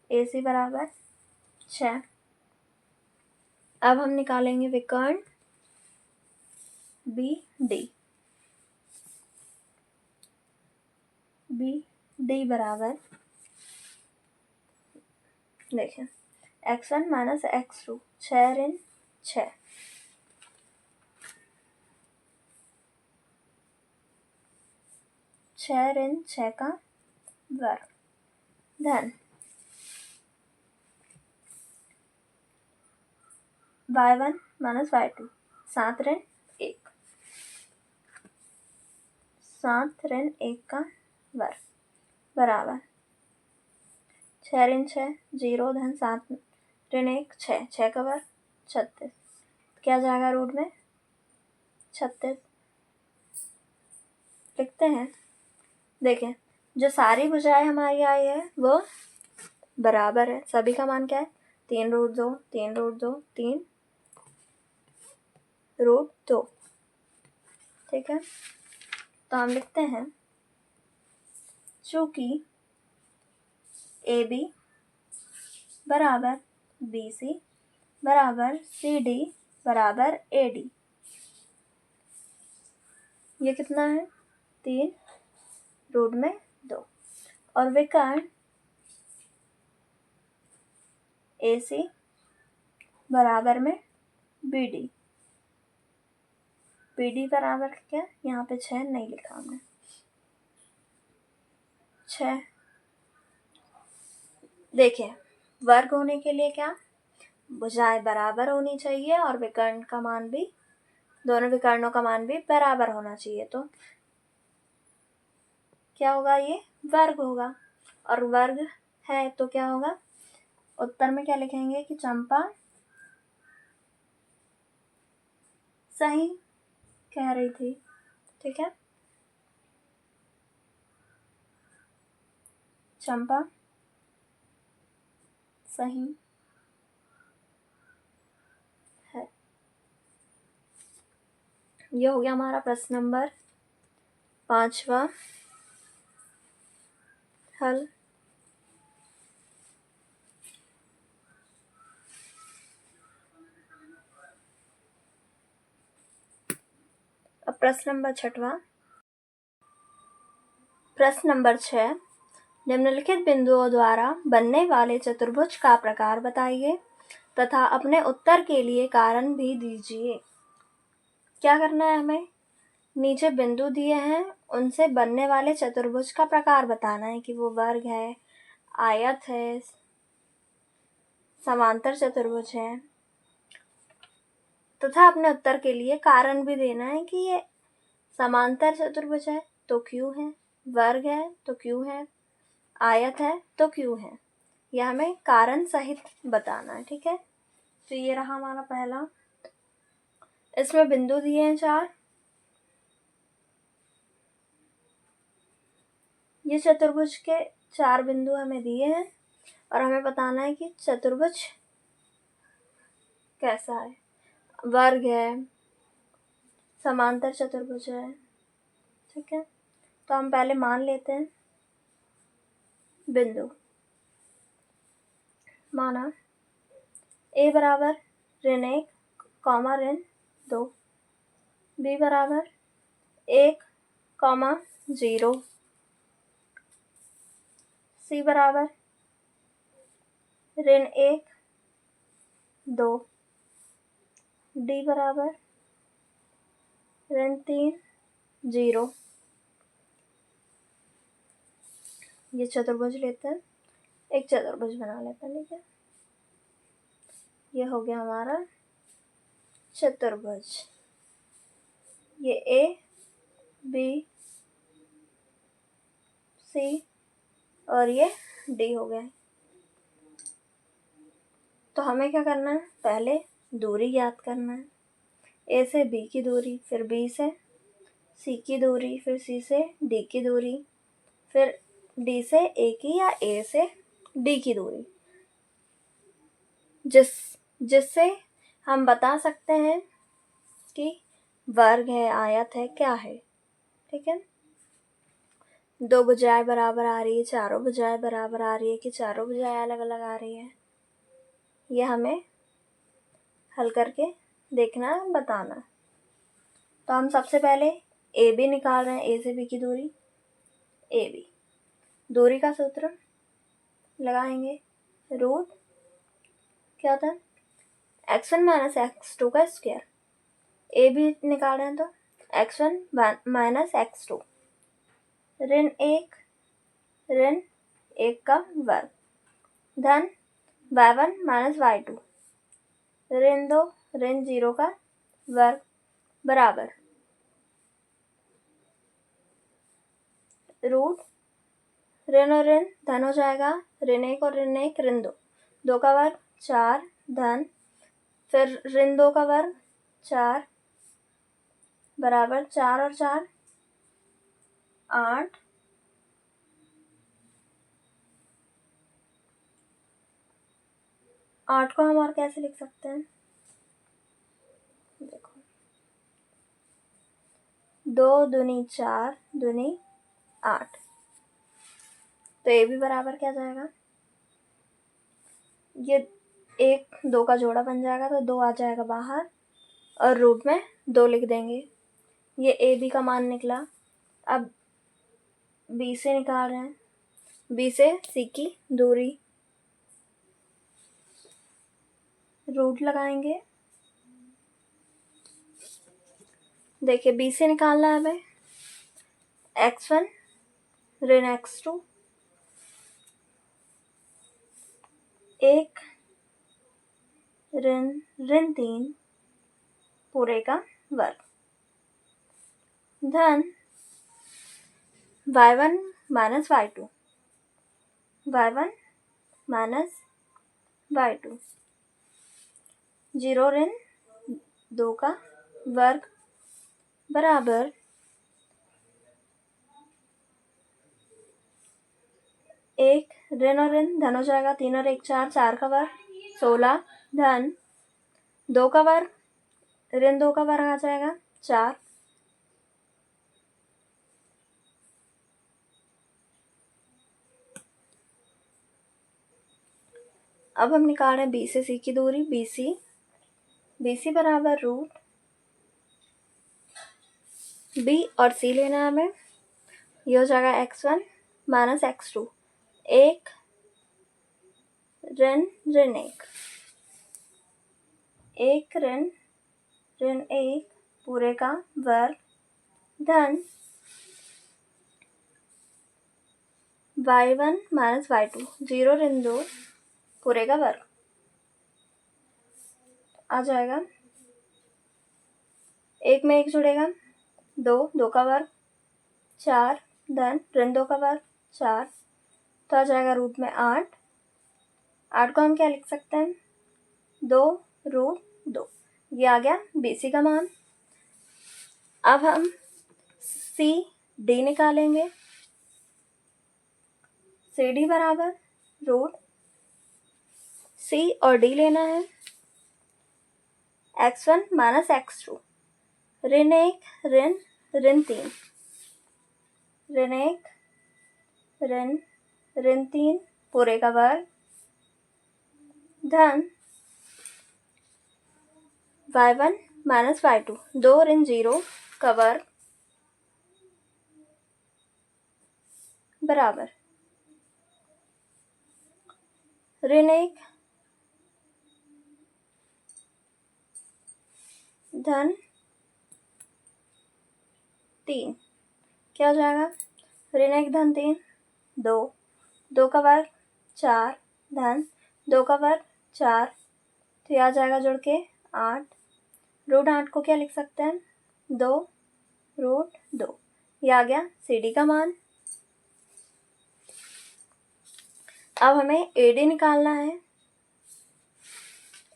AC बराबर 6। अब हम निकालेंगे विकर्ण BD बराबर, देखिए x1 माइनस x2 6 ऋण 6 6 ऋण 6 का वर्ग धन y1 माइनस y2 7 ऋण 1 7 ऋण 1 का वर्ग बराबर 6 ऋण 6 0 धन 7 ऋण 1 6 6 का वर्ग 36 क्या जाएगा? रूट में 36 लिखते हैं। देखें जो सारी भुजाएं हमारी आई है वो बराबर है। सभी का मान क्या है? 3 रूट 2 3 रूट 2 3 रूट 2। ठीक है, तो हम लिखते हैं चूंकि AB बराबर BC बराबर CD बराबर AD, ये कितना है? 3 रूट में 2। और विकर्ण AC बराबर में BD बराबर क्या? यहाँ पे 6 नहीं लिखा हमने, 6। देखिए वर्ग होने के लिए क्या? भुजाएं बराबर होनी चाहिए और विकर्ण का मान भी, दोनों विकर्णों का मान भी बराबर होना चाहिए। तो क्या होगा? ये वर्ग होगा, और वर्ग है तो क्या होगा? उत्तर में क्या लिखेंगे कि चंपा सही कह रही थी। ठीक है, चंपा सही है। ये हो गया हमारा प्रश्न नंबर 5वां हल। अब प्रश्न नंबर 6वां। प्रश्न नंबर 6, निम्नलिखित बिंदुओं द्वारा बनने वाले चतुर्भुज का प्रकार बताइए तथा अपने उत्तर के लिए कारण भी दीजिए। क्या करना है हमें? नीचे बिंदु दिए हैं, उनसे बनने वाले चतुर्भुज का प्रकार बताना है कि वो वर्ग है, आयत है, समांतर चतुर्भुज है, तथा अपने उत्तर के लिए कारण भी देना है कि ये समांतर चतुर्भुज है तो क्यों है, वर्ग है तो क्यों है, आयत है तो क्यों है। यह हमें कारण सहित बताना है। ठीक है, तो ये रहा हमारा पहला। इसमें बिंदु दिए हैं 4। ये चतुर्भुज के 4 बिंदु हमें दिए हैं और हमें बताना है कि चतुर्भुज कैसा है, वर्ग है, समांतर चतुर्भुज है। ठीक है, तो हम पहले मान लेते हैं। बिंदु माना a बराबर ऋण 1, ऋण 2, b बराबर 1, 0, c बराबर ऋण 1, 2, d बराबर ऋण 3, 0। ये चतुर्भुज लेते हैं, एक चतुर्भुज बना लेते हैं। ठीक है, ये हो गया हमारा चतुर्भुज। ये ए बी सी और ये डी हो गया। तो हमें क्या करना है, पहले दूरी ज्ञात करना है। ए से बी की दूरी, फिर बी से सी की दूरी, फिर सी से डी की दूरी, फिर डी से ए की या ए से डी की दूरी, जिससे हम बता सकते हैं कि वर्ग है, आयत है, क्या है। ठीक है, 2 भुजाएं बराबर आ रही है, चारों भुजाएं बराबर आ रही है कि चारों भुजाएं अलग अलग आ रही है, ये हमें हल करके देखना, बताना। तो हम सबसे पहले ए बी निकाल रहे हैं, ए से बी की दूरी, ए बी। दूरी का सूत्र लगाएंगे, रूट क्या होता है, x1 माइनस x2 का स्क्वायर। ए बी निकाल रहे हैं तो x1 माइनस x2, ऋण 1 का वर्ग, धन y1 माइनस y2, ऋण 0 का वर्ग, बराबर रूट ऋण और ऋण धन हो जाएगा, ऋण 1 और ऋण 1, ऋण 2 का वर्ग 4, धन फिर ऋण 2 का वर्ग 4, बराबर 4 और 4 8, आठ को हम और कैसे लिख सकते हैं, देखो 2 दूनी 4 दूनी 8। तो ये भी बराबर क्या जाएगा, ये 1 2 का जोड़ा बन जाएगा तो 2 आ जाएगा बाहर और रूट में 2 लिख देंगे। ये ए बी का मान निकला। अब बी से निकाल रहे हैं, बी से सी की दूरी, रूट लगाएंगे। देखिए बी से निकालना है हमें, x1 ऋण x2, 1 ऋण 3 पूरे का वर्ग, धन y1 minus y2, y1 minus y2, 0 ऋण 2 का वर्ग, बराबर 1 ऋण और ऋण धन हो जाएगा, 3 और 1 4, 4 का वर्ग 16, धन 2 का वर्ग, ऋण 2 का वर्ग आ जाएगा 4। अब हम निकाल रहे हैं बी से सी की दूरी, बी सी बराबर रूट बी और सी लेना है हमें। ये हो जाएगा x1 माइनस x2, 1 ऋण 1 ऋण 1 पूरे का वर्ग, धन y1 माइनस y2, 0 ऋण 2 पूरे का वर्ग आ जाएगा। 1 में 1 जुड़ेगा, 2 का वर्ग 4, धन ऋण 2 का वर्ग 4, तो आ जाएगा रूट में 8। 8 को हम क्या लिख सकते हैं, 2 रूट 2। ये आ गया BC का मान। अब हम CD निकालेंगे। CD बराबर रूट सी और डी लेना है। x1 माइनस x2, ऋण 1 ऋण 3, ऋण 1 ऋण 3 पूरे का वर्ग, धन y1 माइनस y2, 2 ऋण 0 का वर्ग, बराबर ऋण 1 धन 3, क्या हो जाएगा? ऋण 1 धन 3, 2, 2 का वर्ग 4, धन 2 का वर्ग 4, तो यह आ जाएगा जुड़ के 8। रूट 8 को क्या लिख सकते हैं? 2 रूट 2। यह आ गया सी डी का मान। अब हमें ए डी निकालना है।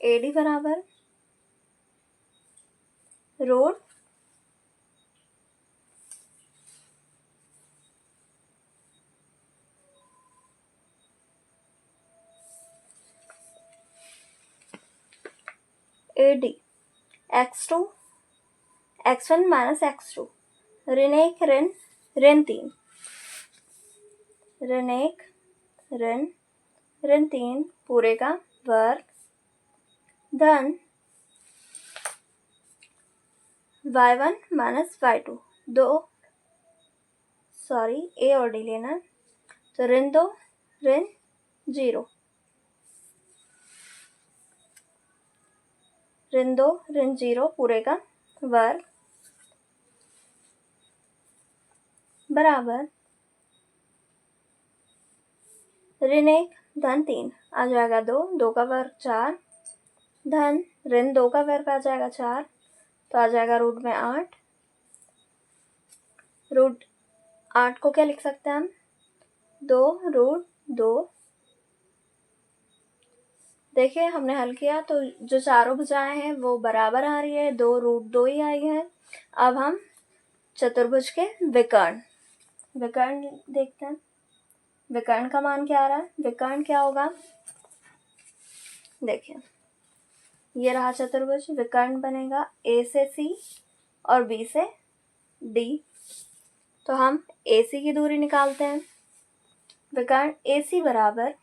ए डी बराबर root A D x2 x1 minus x2, ऋण 1 ऋण 3, ऋण 1 ऋण 3 पूरे का वर्ग, धन y1 माइनस y2, ए और डी लेना है, तो ऋण 2 ऋण 0, ऋण 2 ऋण 0 पूरे का वर्ग, बराबर ऋण 1 धन 3 आ जाएगा 2, 2 का वर्ग 4, धन ऋण 2 का वर्ग आ जाएगा 4, तो आ जाएगा रूट में 8। रूट 8 को क्या लिख सकते हैं हम? 2 रूट 2। देखिए हमने हल किया तो जो चारों भुजाएं हैं वो बराबर आ रही है, 2 रूट 2 ही आई है। अब हम चतुर्भुज के विकर्ण देखते हैं। विकर्ण का मान क्या आ रहा है? विकर्ण क्या होगा? देखिए ये रहा चतुर्भुज, विकर्ण बनेगा ए से सी और बी से डी। तो हम ए सी की दूरी निकालते हैं। विकर्ण ए सी बराबर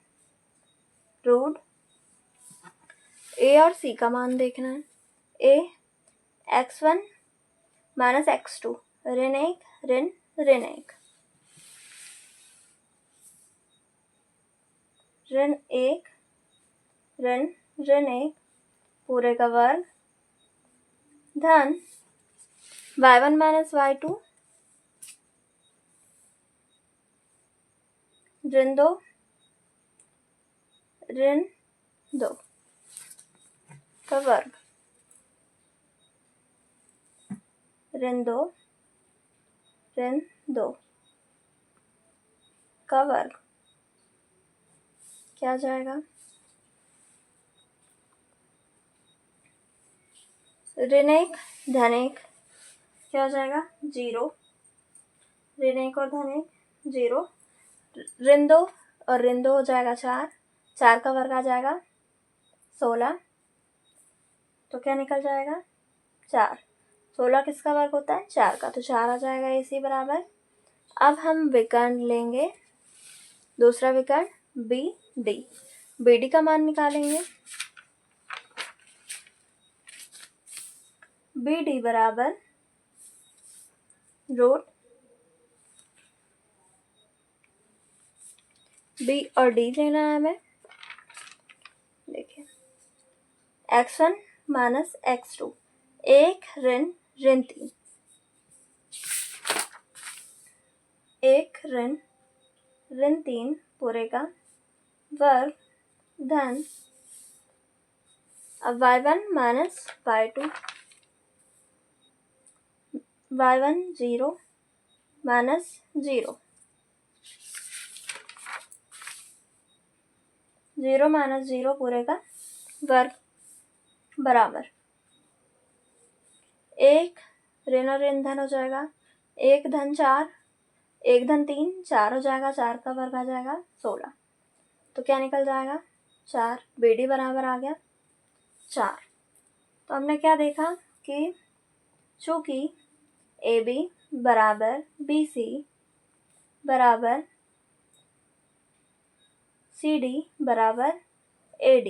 रूट ए और सी का मान देखना है। ए x1 माइनस x2, ऋण 1 ऋण 1, ऋण 1 ऋण 1 पूरे का वर्ग, धन y1 माइनस y2, ऋण 2 का वर्ग, ऋण 2 का वर्ग, क्या जाएगा? ऋण 1 धन 1 क्या हो जाएगा? 0, ऋण 1 और धन 1 0, ऋण 2 और ऋण 2 हो जाएगा 4, 4 का वर्ग आ जाएगा 16, तो क्या निकल जाएगा? 4। 16 किसका वर्ग होता है? 4 का, तो 4 आ जाएगा इसी बराबर। अब हम विकर्ण लेंगे, दूसरा विकर्ण बी डी का मान निकालेंगे। बी डी बराबर रूट बी और डी लेना है हमें। देखिए x1 माइनस x2, 1 ऋण 3, 1 ऋण 3 पूरे का वर्ग, धन अब y1 minus y2, y1 0 minus 0, 0 minus 0 पूरे का वर्ग, बराबर 1 ऋण और ऋण धन हो जाएगा, 1 धन 4, 1 धन 3 4 हो जाएगा, 4 का वर्ग आ जाएगा 16, तो क्या निकल जाएगा? 4, BD बराबर आ गया 4। तो हमने क्या देखा कि चूँकि AB बराबर BC बराबर CD बराबर AD,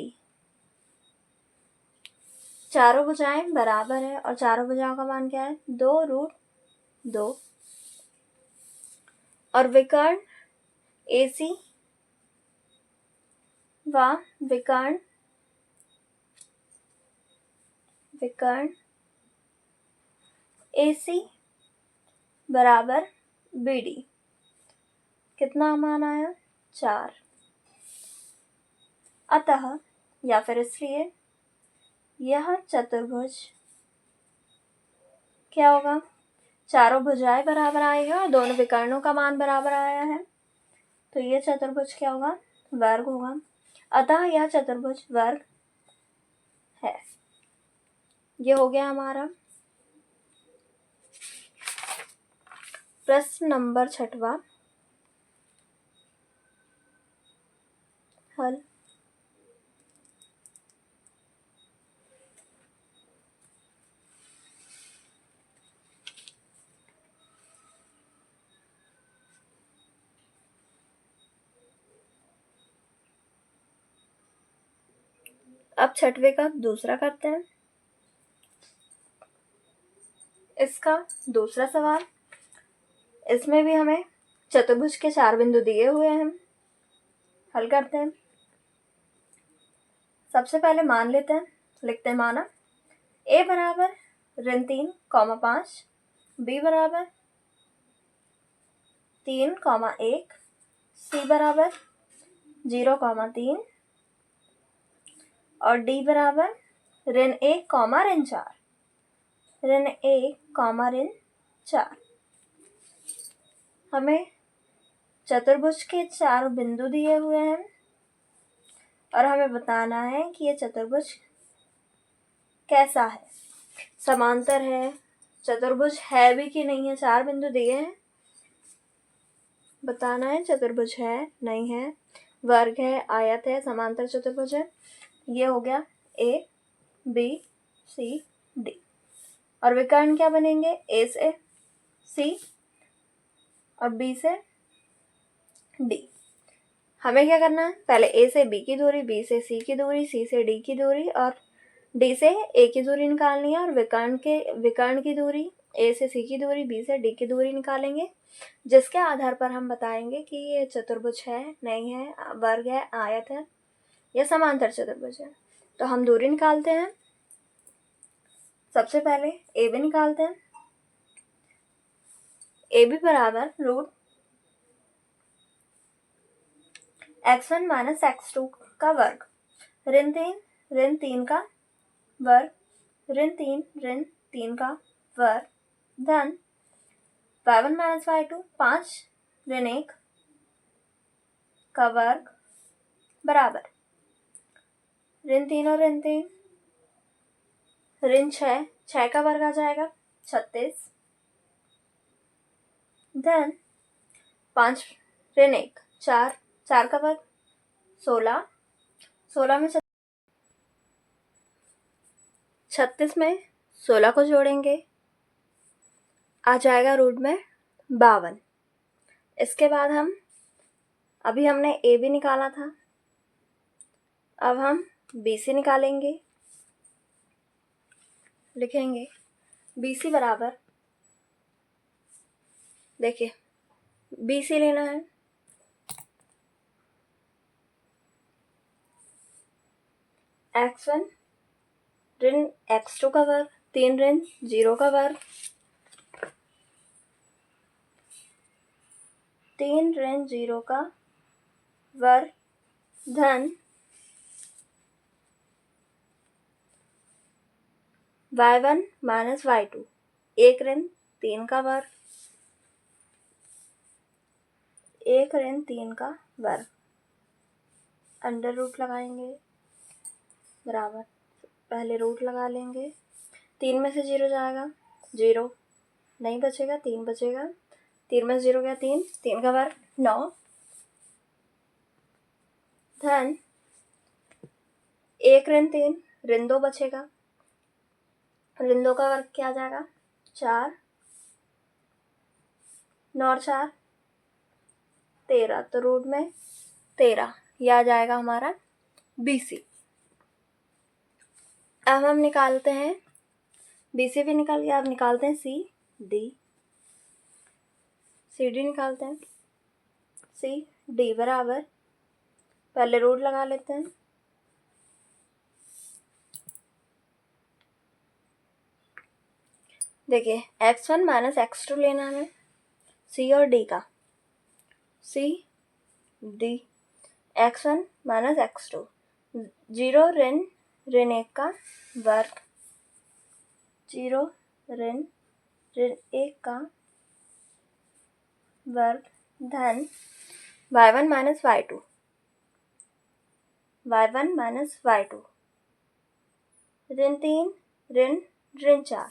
चारों भुजाएं बराबर है और चारों भुजाओं का मान क्या है 2√2, और विकर्ण AC व विकर्ण AC बराबर BD, कितना मान आया 4। अतः या फिर इसलिए यह चतुर्भुज क्या होगा, चारों भुजाएं बराबर आई है और दोनों विकर्णों का मान बराबर आया है, तो यह चतुर्भुज क्या होगा, वर्ग होगा। अतः यह चतुर्भुज वर्ग है। ये हो गया हमारा प्रश्न नंबर 6वां हल। अब 6वें का दूसरा करते हैं। इसका दूसरा सवाल, इसमें भी हमें चतुर्भुज के 4 बिंदु दिए हुए हैं, हल करते हैं। सबसे पहले मान लेते हैं, लिखते हैं माना A बराबर ऋण 3, 5, B बराबर 3, 1, C बराबर 0, 3 और D बराबर ऋण 1, ऋण 1, ऋण 4। हमें चतुर्भुज के 4 बिंदु दिए हुए हैं और हमें बताना है कि ये चतुर्भुज कैसा है, समांतर है, चतुर्भुज है भी कि नहीं है। 4 बिंदु दिए हैं, बताना है चतुर्भुज है नहीं है, वर्ग है, आयत है, समांतर चतुर्भुज है। ये हो गया A B C D, और विकर्ण क्या बनेंगे, A से C और B से D। हमें क्या करना है, पहले A से B की दूरी, B से C की दूरी, C से D की दूरी और D से A की दूरी निकालनी है, और विकर्ण की दूरी, A से C की दूरी, B से D की दूरी निकालेंगे, जिसके आधार पर हम बताएंगे कि ये चतुर्भुज है नहीं है, वर्ग है, आयत है या समांतर चतुर्भुज है। तो हम दूरी निकालते हैं। सबसे पहले AB निकालते हैं। AB बराबर √x1 - x2 का वर्ग, ऋण 3 का वर्ग, ऋण 3 का वर्ग, धन y1 - y2 5 ऋण 1 का वर्ग बराबर ऋण 3 और ऋण 3, ऋण 6 का वर्ग आ जाएगा 36, धन 5 ऋण 1 4 का वर्ग 16 में 36 में 16 को जोड़ेंगे, आ जाएगा रूट में 52। इसके बाद अभी हमने AB निकाला था, अब हम BC निकालेंगे। लिखेंगे BC बराबर, देखिए BC लेना है, x1 ऋण x2 का वर्ग, 3 ऋण 0 का वर्ग, 3 ऋण 0 का वर्ग, धन y1 - y2 1 ऋण 3 का वर्ग, 1 ऋण 3 का वर्ग, अंडर रूट लगाएंगे बराबर, पहले रूट लगा लेंगे, 3 में से 0 जाएगा 0, नहीं बचेगा 3 बचेगा, 3 में से 0 गया 3 का वर्ग 9, धन 1 ऋण 3 ऋण 2 बचेगा। ऋण 2 का वर्ग क्या आ जाएगा 4, 9 और 4 13, तो रूट में 13 यह आ जाएगा हमारा BC। अब हम निकालते हैं BC भी निकल गया, अब निकालते हैं CD। CD निकालते हैं। CD बराबर, पहले रूट लगा लेते हैं। देखिए x1 माइनस x2 लेना है C और D का। CD x1 माइनस x2 0 ऋण 1 का वर्ग, 0 ऋण 1 का वर्ग धन y1 minus y2, y1 minus y2 ऋण 3 ऋण 4,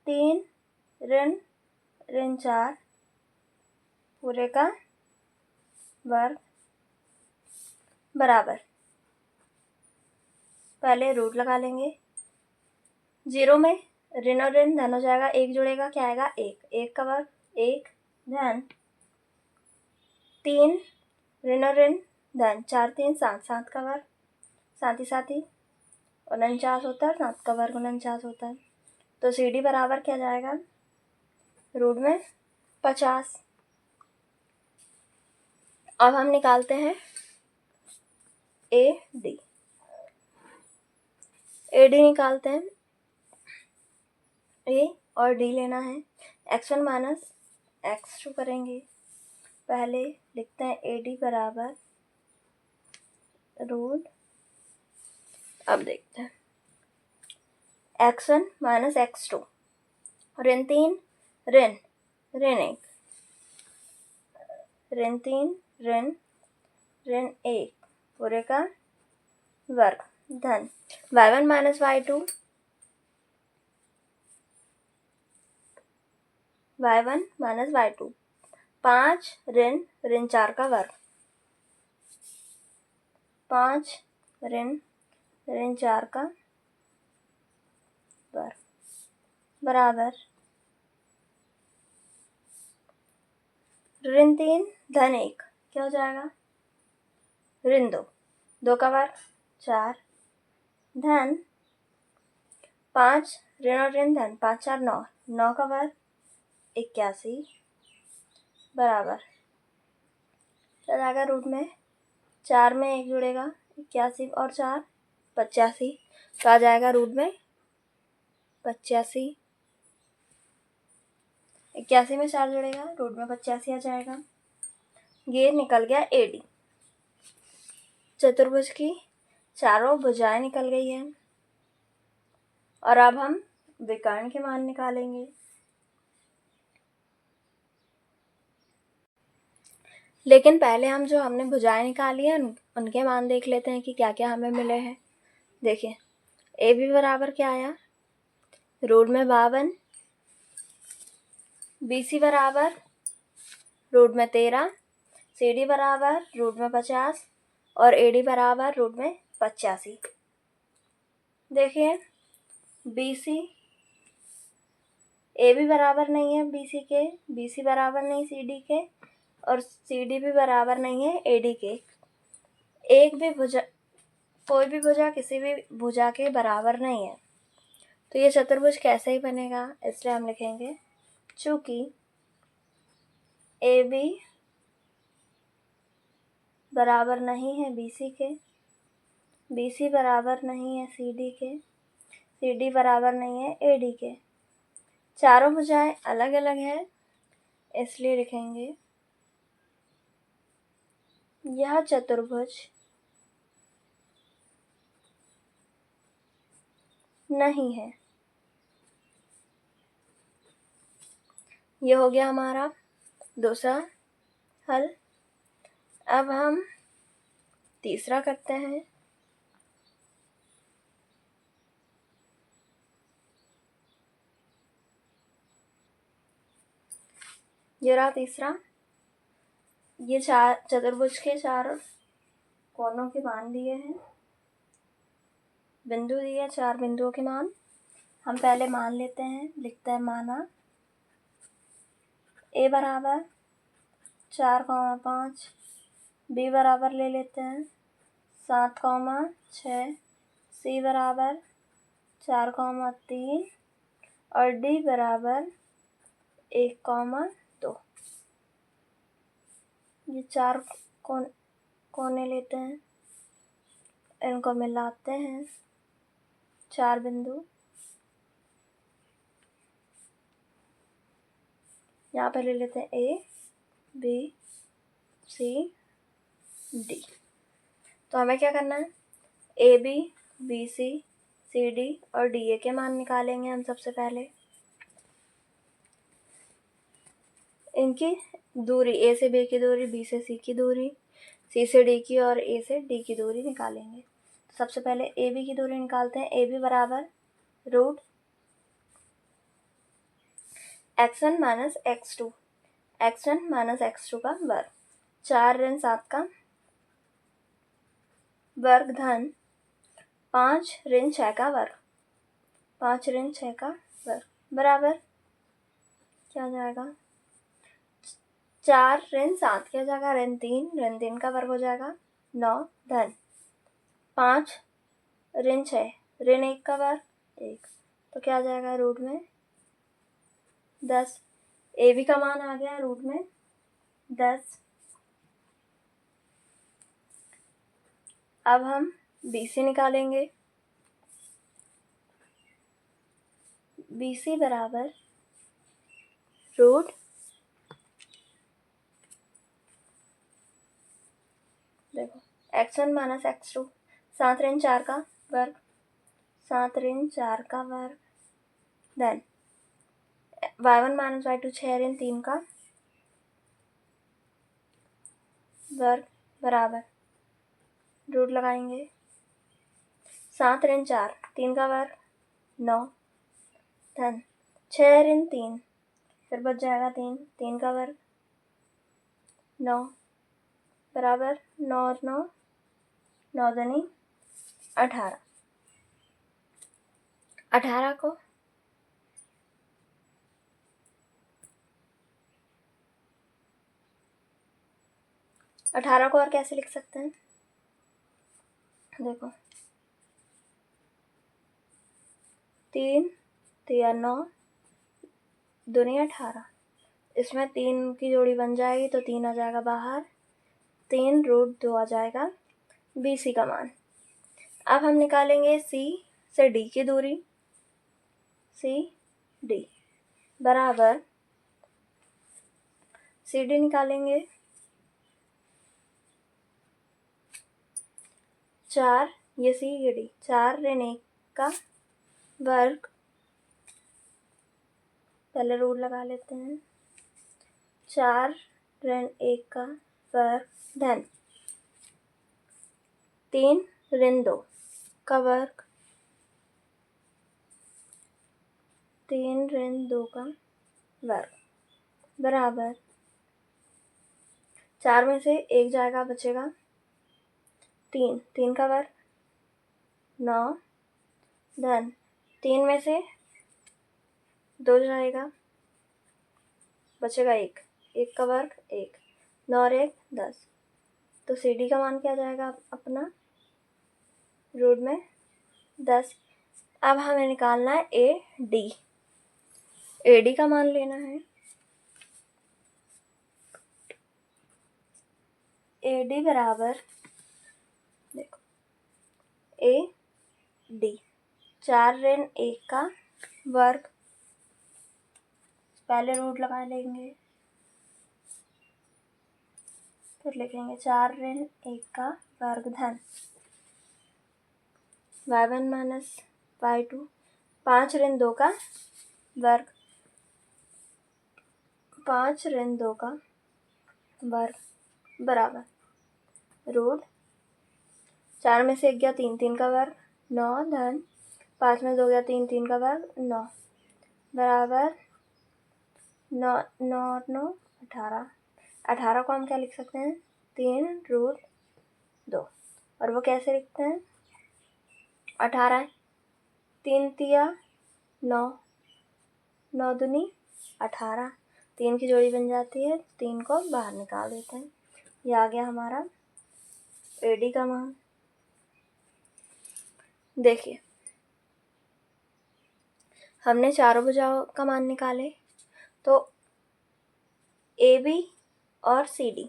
3 ऋण 4 पूरे का वर्ग बराबर, पहले रूट लगा लेंगे। 0 में ऋण और ऋण धन हो जाएगा, 1 जुड़ेगा क्या आएगा 1 का वर्ग 1 धन 3 ऋण और ऋण धन 4 3 7 7 का वर्ग, साथ ही 49 होता है, 7 का वर्ग 49 होता है। तो CD बराबर क्या जाएगा रूट में 50। अब हम निकालते हैं AD निकालते हैं। A और D लेना है, x1 माइनस x2 करेंगे। पहले लिखते हैं AD बराबर रूट, अब देखते हैं x1 माइनस x2 ऋण 3 ऋण 1 ऋण 3 ऋण 1 पूरे का वर्ग धन y1 माइनस y2 5 ऋण 4 का वर्ग, 5 ऋण 4 का वर्ग बराबर ऋण 3 धन 1 क्या हो जाएगा ऋण 2 का वर्ग 4 धन 5 ऋण और ऋण धन 5 4 9 का वर्ग 81 बराबर क्या जाएगा रूट में 4 में 1 जुड़ेगा 81 और 4 85, तो आ जाएगा रूट में 85। 81 में 4 जुड़ेगा रूट में 85 आ जाएगा। ये निकल गया AD। चतुर्भुज की चारों भुजाएं निकल गई हैं और अब हम विकर्ण के मान निकालेंगे। लेकिन पहले हम जो हमने भुजाएं निकाली हैं उनके मान देख लेते हैं कि क्या क्या हमें मिले हैं। देखिए AB बराबर क्या आया रूट में 52, BC बराबर रूट में 13, CD बराबर रूट में 50 और AD बराबर रूट में 85। देखिए BC AB बराबर नहीं है BC के, BC बराबर नहीं CD के और CD भी बराबर नहीं है AD के। एक भी भुजा, कोई भी भुजा किसी भी भुजा के बराबर नहीं है, तो ये चतुर्भुज कैसे ही बनेगा, इसलिए हम लिखेंगे चूंकि AB बराबर नहीं है BC के, BC बराबर नहीं है CD के, CD बराबर नहीं है AD के, चारों भुजाएं अलग अलग हैं, इसलिए लिखेंगे यह चतुर्भुज नहीं है। यह हो गया हमारा दूसरा हल। अब हम तीसरा करते हैं। ये रहा तीसरा। ये चार चतुर्भुज के चार कोनों के मान दिए हैं, बिंदु दिए, चार बिंदुओं के मान। हम पहले मान लेते हैं, लिखते हैं माना a बराबर 4,5, b बराबर ले लेते हैं 7,6, c बराबर 4,3 और d बराबर 1,2। ये चार कोने लेते हैं, इनको मिलाते हैं, चार बिंदु यहाँ पे ले लेते हैं a, b, c, d। तो हमें क्या करना है, a, b, b, c, c, d और d a के मान निकालेंगे हम सबसे पहले। इनकी दूरी, a से b की दूरी, b से c की दूरी, c से d की और a से d की दूरी निकालेंगे। सबसे पहले a b की दूरी निकालते हैं। a b बराबर root x1 minus x2, x1 minus x2 का वर्ग, 4 ऋण 7 का वर्ग धन 5 ऋण 6 का वर्ग, 5 ऋण 6 का वर्ग बराबर क्या हो जाएगा, 4 ऋण 7 क्या हो जाएगा, ऋण 3 का वर्ग हो जाएगा 9 धन 5 ऋण 6 ऋण 1 का वर्ग 1, तो क्या आ जाएगा रूट में 10। ए बी का मान आ गया रूट में 10। अब हम बी सी निकालेंगे। बी सी बराबर रूट देखो x1 माइनस x2, 7 ऋण 4 का वर्ग, 7 ऋण 4 का वर्ग देन y1 माइनस y2, 6 ऋण 3 का वर्ग बराबर रूट लगाएंगे, 7 ऋण 4, 3 का वर्ग 9 धन 6 ऋण 3, फिर बच जाएगा 3 का वर्ग 9 बराबर 9 और 9, 9 दूनी 18। 18 को और कैसे लिख सकते हैं, देखो 3 3 9 दूनी 18, इसमें 3 की जोड़ी बन जाएगी तो 3 आ जाएगा बाहर, 3 रूट 2 आ जाएगा बी सी का मान। अब हम निकालेंगे सी से डी की दूरी, सी डी बराबर सी डी निकालेंगे 4, ये सी ये डी, 4 ऋण 1 का वर्ग, पहले रूट लगा लेते हैं, 4 ऋण 1 का वर्ग धन 3 ऋण 2 का वर्ग, 3 ऋण 2 का वर्ग बराबर 4 में से 1 जाएगा, बचेगा 3 का वर्ग 9 धन 3 में से 2 जाएगा, बचेगा 1 का वर्ग 1, 9 और 1 10। तो सी डी का मान क्या जाएगा अपना रूट में 10। अब हमें निकालना है ए डी का मान लेना है। ए डी बराबर देखो ए डी 4 ऋण 1 का वर्ग, पहले रूट लगा लेंगे, फिर लिखेंगे 4 ऋण 1 का वर्ग धन y1 माइनस y2, 5 ऋण 2 का वर्ग, 5 ऋण 2 का वर्ग बराबर रूट 4 में से 1 गया 3 का वर्ग 9 धन 5 में 2 गया 3 का वर्ग 9 बराबर 9 9 और 9 18। 18 को हम क्या लिख सकते हैं, 3√2। और वो कैसे लिखते हैं, 18 3 तिया 9, 9 दूनी 18, 3 की जोड़ी बन जाती है, 3 को बाहर निकाल देते हैं। ये आ गया हमारा AD का मान। देखिए हमने चारों भुजाओं का मान निकाले, तो AB और CD,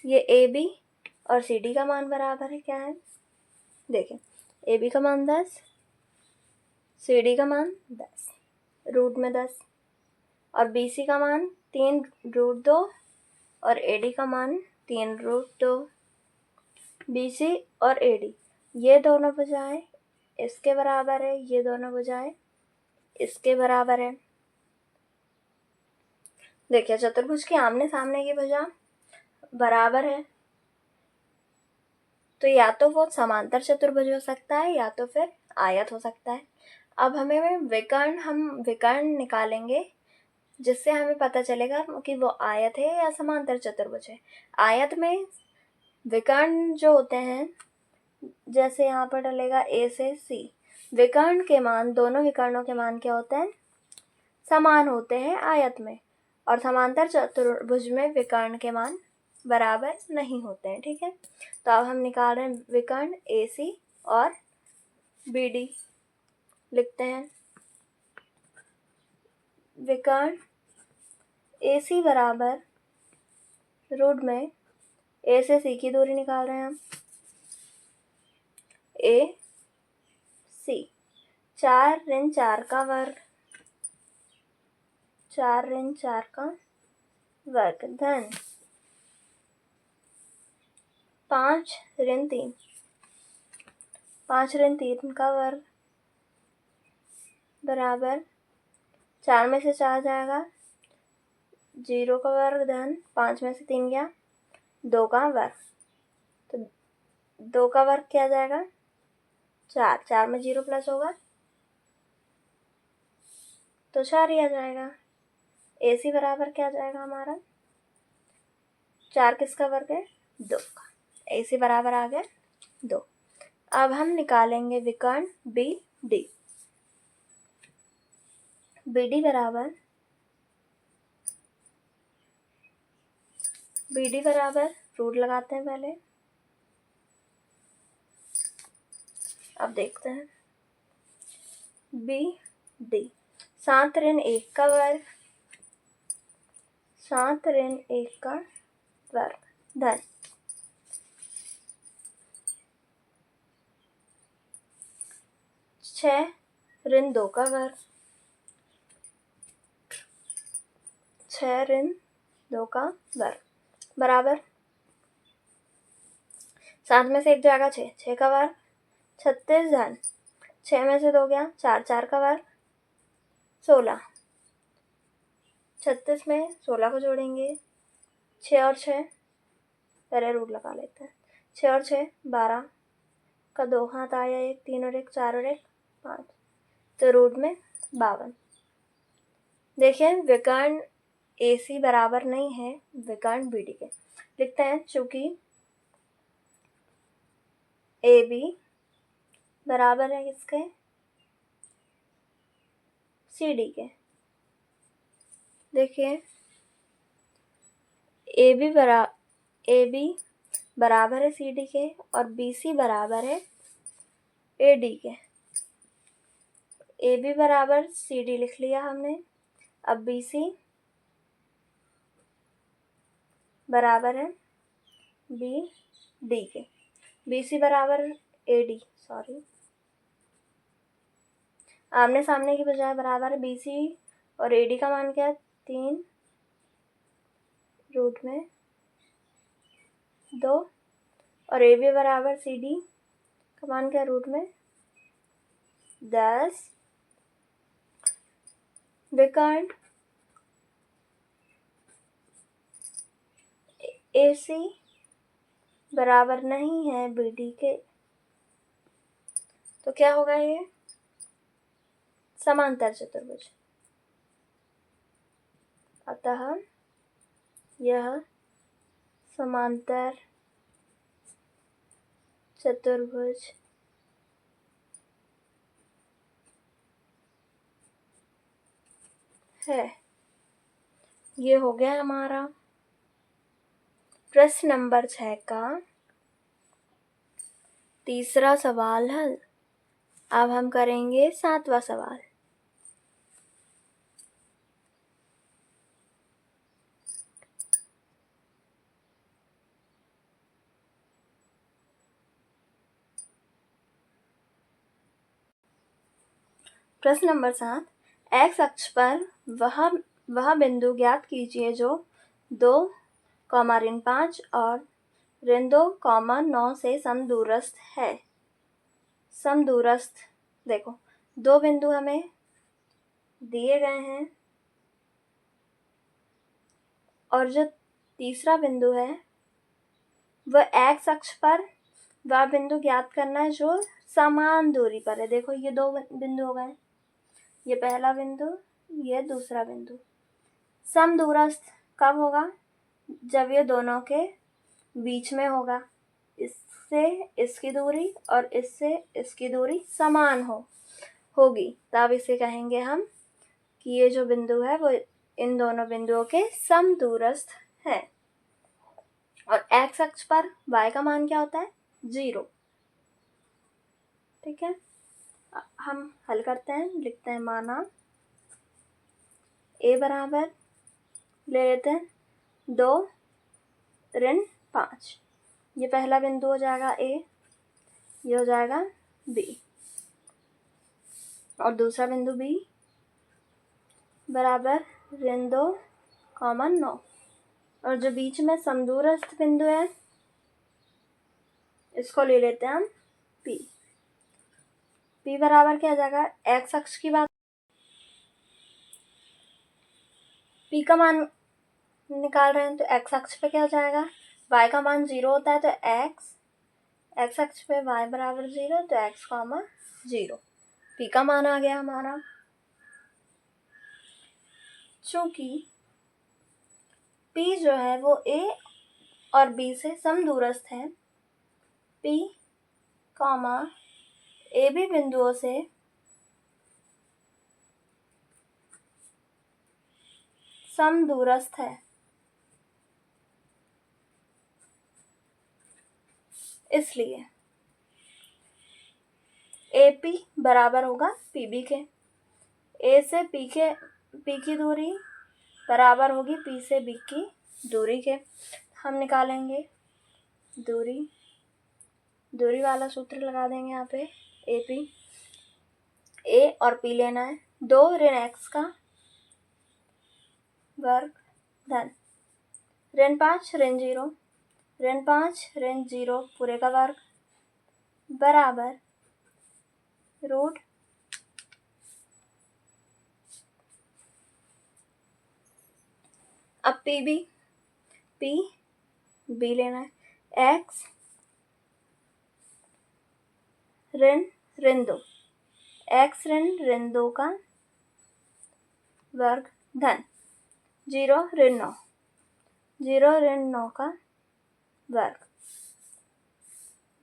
ये AB और CD का मान बराबर है क्या है, देखिए AB का मान 10, CD का मान 10, रूट में 10, और BC का मान 3√2 और AD का मान 3√2। BC और AD ये दोनों भुजाएं इसके बराबर है, ये दोनों भुजाएं इसके बराबर है। देखिए चतुर्भुज के आमने सामने की भुजा बराबर है, तो या तो वो समांतर चतुर्भुज हो सकता है या तो फिर आयत हो सकता है। अब हम विकर्ण निकालेंगे, जिससे हमें पता चलेगा कि वो आयत है या समांतर चतुर्भुज है। आयत में विकर्ण जो होते हैं, जैसे यहाँ पर डलेगा A से C, विकर्ण के मान, दोनों विकर्णों के मान क्या होते हैं, समान होते हैं आयत में, और समांतर चतुर्भुज में विकर्ण के मान बराबर नहीं होते हैं। ठीक है, तो अब हम निकाल रहे हैं विकर्ण AC और BD। लिखते हैं विकर्ण AC बराबर रूट में A से C की दूरी निकाल रहे हैं हम, AC 4 ऋण 4 का वर्ग, 4 ऋण 4 का वर्ग धन 5 ऋण 3, 5 ऋण 3 का वर्ग बराबर 4 में से 4 जाएगा, 0 का वर्ग धन 5 में से 3 गया 2 का वर्ग, तो 2 का वर्ग क्या जाएगा 4, 4 में 0 प्लस होगा तो 4 ही आ जाएगा। AC बराबर क्या जाएगा हमारा, 4 किसका वर्ग है 2 का, AC बराबर आ गया 2। अब हम निकालेंगे विकर्ण BD। BD बराबर रूट लगाते हैं पहले। अब देखते हैं BD 7 ऋण 1 का वर्ग, 7 ऋण 1 का वर्ग धन 6 ऋण 2 का वर्ग, 6 ऋण 2 का वर्ग बराबर 7 में से 1 जाएगा 6, 6 का वर्ग 36 धन 6 में से 2 गया 4, 4 का वर्ग 16, 36 में 16 को जोड़ेंगे 6 और 6, पहले रूट लगा लेते हैं, 6 और 6 12 का 2 हाथ आया 1, 3 और 1 4 और 1 5, तो रूट में 52। देखिए विकर्ण AC बराबर नहीं है विकर्ण BD के। लिखते हैं चूंकि AB बराबर है किसके, CD के। देखिए AB बराबर है CD के और BC बराबर है AD के। AB बराबर CD लिख लिया हमने, अब BC बराबर है BD के। BC बराबर AD, सॉरी आमने सामने की बजाय बराबर है। BC और AD का मान क्या है 3 रूट में 2, और AB बराबर CD का मान क्या रूट में 10। विकर्ण AC बराबर नहीं है BD के, तो क्या होगा ये समांतर चतुर्भुज। अतः यह समांतर चतुर्भुज है। ये हो गया हमारा प्रश्न नंबर 6 का तीसरा सवाल हल। अब हम करेंगे 7वां सवाल। प्रश्न नंबर 7, एक्स अक्ष पर वह बिंदु ज्ञात कीजिए जो 2, ऋण 5 और ऋण 2, 9 से समदूरस्थ है। समदूरस्थ, देखो 2 बिंदु हमें दिए गए हैं और जो तीसरा बिंदु है वह एक्स अक्ष पर वह बिंदु ज्ञात करना है जो समान दूरी पर है। देखो ये 2 बिंदु हो गए, ये पहला बिंदु, ये दूसरा बिंदु। समदूरस्थ कब होगा? जब ये दोनों के बीच में होगा। इससे इसकी दूरी और इससे इसकी दूरी समान होगी, तब इसे कहेंगे हम कि ये जो बिंदु है वो इन दोनों बिंदुओं के समदूरस्थ है। और एक्स अक्ष पर y का मान क्या होता है? 0। ठीक है, हम हल करते हैं, लिखते हैं माना a बराबर ले लेते हैं 2 ऋण 5। ये पहला बिंदु हो जाएगा a, ये हो जाएगा b, और दूसरा बिंदु b बराबर ऋण 2, 9, और जो बीच में समदूरस्थ बिंदु है इसको ले लेते हैं हम p। p बराबर क्या आ जाएगा? x अक्ष की बात, p का मान निकाल रहे हैं तो x अक्ष पे क्या हो जाएगा? y का मान 0 होता है तो x अक्ष पे y बराबर 0 तो x, 0। p का मान आ गया हमारा। चूंकि p जो है वो a और b से समदूरस्थ है, p, a b बिंदुओं से समदूरस्थ है, इसलिए AP बराबर होगा PB के। A से P की दूरी बराबर होगी P से B की दूरी के। हम निकालेंगे दूरी वाला सूत्र लगा देंगे यहाँ पे। AP, A और P लेना है, 2 ऋण x का वर्ग धन ऋण 5 ऋण 0, ऋण 5 ऋण 0 पूरे का वर्ग बराबर रूट अब B लेना है, x ऋण 2, x ऋण 2 का वर्ग धन 0 ऋण 9 का वर्ग।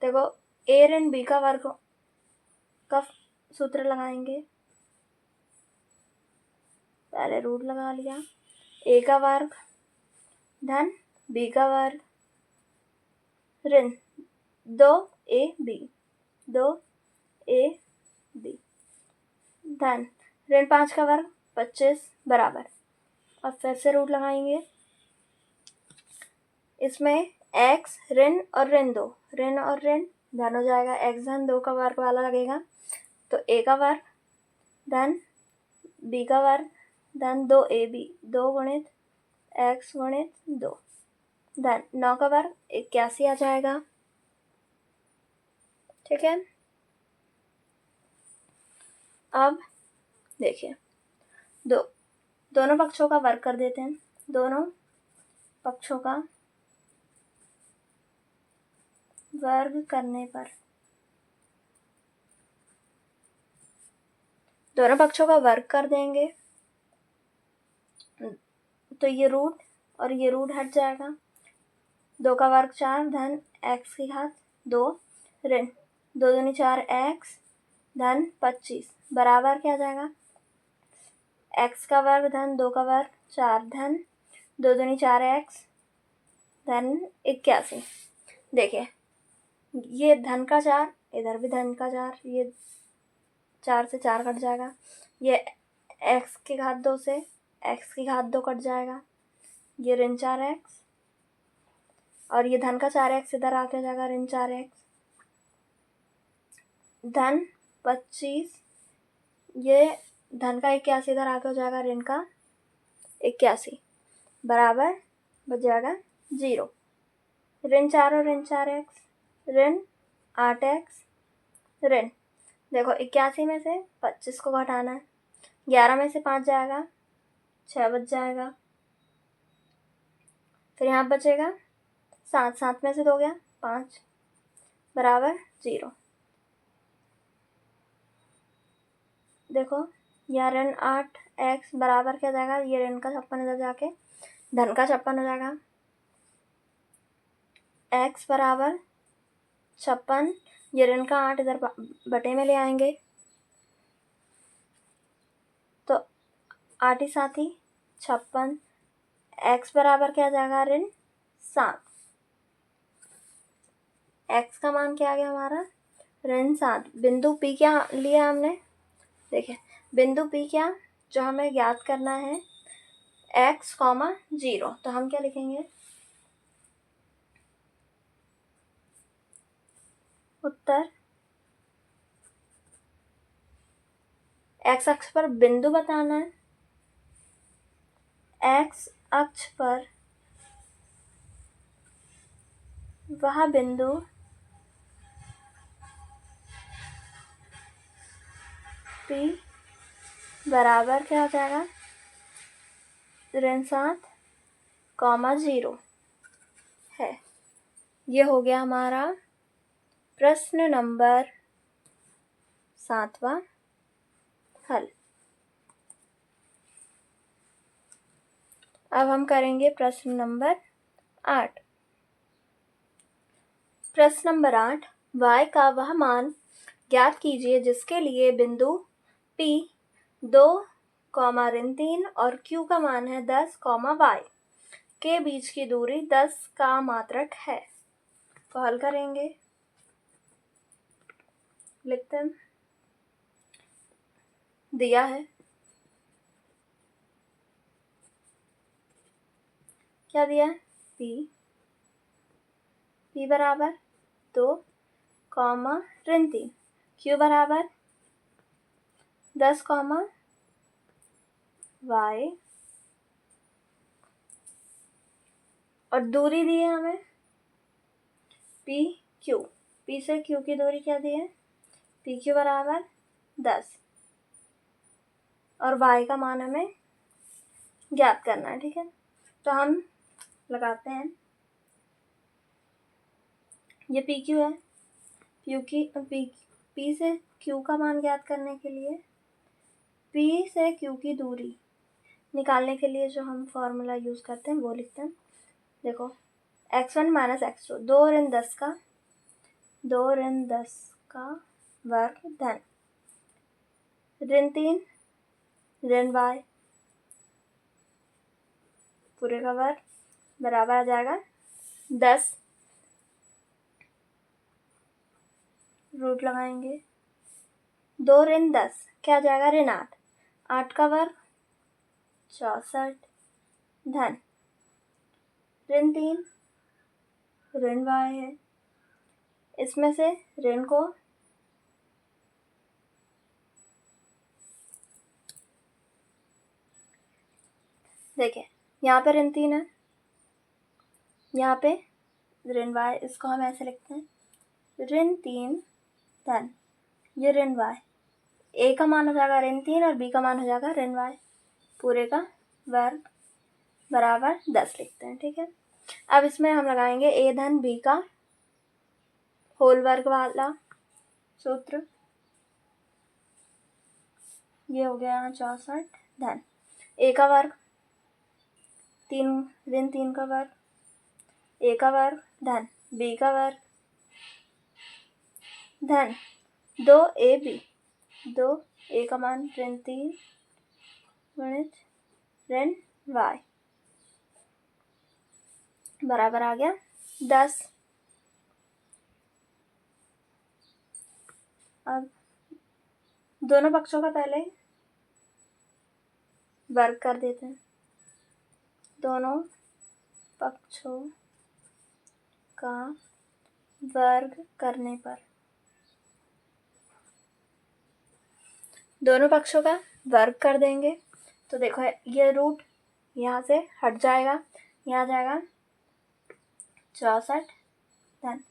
देखो a ऋण b का वर्ग का सूत्र लगाएंगे, पहले रूट लगा लिया, a का वर्ग धन b का वर्ग ऋण 2ab धन ऋण 5 का वर्ग 25 बराबर। अब फिर से रूट लगाएंगे, इसमें x ऋण और ऋण 2, ऋण और ऋण धन हो जाएगा, x धन 2 का वर्ग वाला लगेगा तो a का वर्ग धन b का वर्ग धन 2ab, 2 गुणित x गुणित 2 धन 9 का वर्ग 81 आ जाएगा। ठीक है, अब देखिए दोनों पक्षों का वर्ग कर देते हैं। दोनों पक्षों का वर्ग करने पर दोनों पक्षों का वर्ग कर देंगे तो ये रूट और ये रूट हट जाएगा। 2 का वर्ग 4 धन x की घात 2 ऋण 2 दूनी 4 x धन 25 बराबर क्या आ जाएगा, x का वर्ग धन 2 का वर्ग 4 धन 2 दूनी 4 x धन 81। देखिए ये धन का 4, इधर भी धन का 4, ये 4 से 4 कट जाएगा, ये x की घात 2 से x की घात 2 कट जाएगा, ये ऋण 4x और ये धन का 4x इधर आके जाएगा ऋण 4x धन 25, ये धन का 81 इधर आके हो जाएगा ऋण का 81 बराबर बच जाएगा 0। ऋण 4 और ऋण 4x ऋण 8x ऋण, देखो 81 में से 25 को घटाना है, 11 में से 5 जाएगा 6 बच जाएगा, फिर यहाँ बचेगा 7, 7 में से 2 गया 5 बराबर 0। देखो यहाँ ऋण 8x बराबर क्या जाएगा, ये ऋण का 56 इधर जाके धन का 56 हो जाएगा, x बराबर 56, ये ऋण का 8 इधर बटे में ले आएंगे तो 8 ही 7 ही 56, x बराबर क्या जाएगा ऋण 7, x का मान क्या आ गया हमारा ऋण 7। बिंदु P क्या लिया हमने, देखिए बिंदु P क्या जो हमें ज्ञात करना है x, 0, तो हम क्या लिखेंगे, उत्तर x अक्ष पर बिंदु बताना है, x अक्ष पर वह बिंदु P बराबर क्या हो जाएगा ऋण 7, 0 है। ये हो गया हमारा प्रश्न नंबर 7वां हल। अब हम करेंगे प्रश्न नंबर 8। प्रश्न नंबर 8, y का वह मान ज्ञात कीजिए जिसके लिए बिंदु P 2, ऋण 3 और Q का मान है 10, y के बीच की दूरी 10 का मात्रक है। तो हल करेंगे, लिखते हैं, दिया है क्या दिया है, P बराबर 2, ऋण 3, Q बराबर 10, y और दूरी दी है हमें PQ, P से Q की दूरी क्या दी है, PQ बराबर 10 और y का मान हमें ज्ञात करना है। ठीक है, तो हम लगाते हैं, ये PQ है, P से Q का मान ज्ञात करने के लिए P से Q की दूरी निकालने के लिए जो हम फॉर्मूला यूज़ करते हैं वो लिखते हैं। देखो x1 माइनस x2 2 ऋण 10 का वर्ग धन ऋण 3 ऋण y पूरे का वर्ग बराबर आ जाएगा 10, रूट लगाएंगे, 2 ऋण 10 क्या आ जाएगा ऋण 8, 8 का वर्ग 64 धन ऋण 3 ऋण y है, इसमें से ऋण को देखिए यहाँ पे ऋण 3 है, यहाँ पे ऋण y, इसको हम ऐसे लिखते हैं ऋण 3 धन ये ऋण y, a का मान हो जाएगा ऋण 3 और b का मान हो जाएगा ऋण y पूरे का वर्ग बराबर 10 लिखते हैं। ठीक है, अब इसमें हम लगाएंगे a धन b का होल वर्ग वाला सूत्र, ये हो गया 64 धन a का वर्ग ऋण 3 का वर्ग, a का वर्ग धन b का वर्ग धन 2ab, 2a का मान ऋण 3 गुणित ऋण y बराबर आ गया 10। अब दोनों पक्षों का पहले वर्ग कर देते हैं। दोनों पक्षों का वर्ग करने पर दोनों पक्षों का वर्ग कर देंगे तो देखो ये रूट यहाँ से हट जाएगा, यहाँ जाएगा 64 धन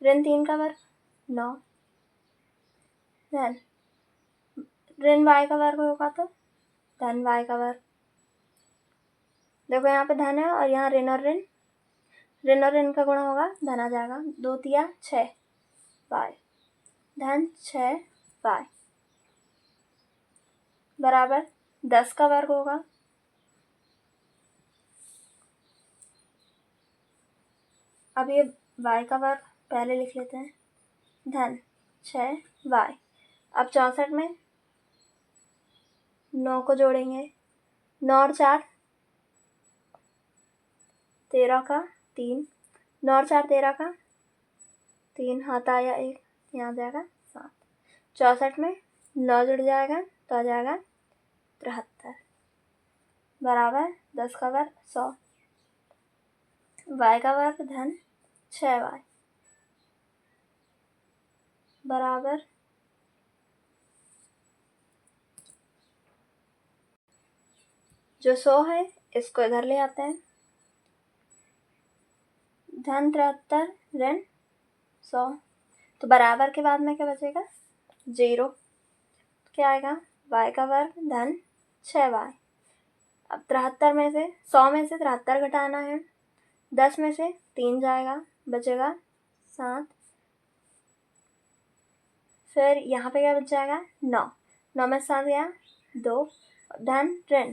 ऋण 3 का वर्ग 9 धन ऋण y का वर्ग होगा तो धन y का वर्ग। देखो यहाँ पे धन है और यहाँ ऋण और ऋण का गुणा होगा, धन आ जाएगा 2 तिया 6 y धन 6 y बराबर 10 का वर्ग होगा। अब ये y का वर्ग पहले लिख लेते हैं धन 6y। अब 64 में 9 को जोड़ेंगे, 9 और 4 13 का 3, 9 और 4 13 का 3, हाथ आया 1, यहाँ जाएगा 7। 64 में 9 जुड़ जाएगा तो आ जाएगा 73 बराबर 10 का वर्ग 100, y का वर्ग धन 6y बराबर जो 100 है इसको इधर ले आते हैं, धन 73 ऋण 100 तो बराबर के बाद में क्या बचेगा 0, क्या आएगा y का वर्ग धन 6y। अब 73 में से 100 में से 73 घटाना है, 10 में से 3 जाएगा, बचेगा 7, फिर यहाँ पे क्या बच जाएगा 9, 9 में 7 गया 2 धन ऋण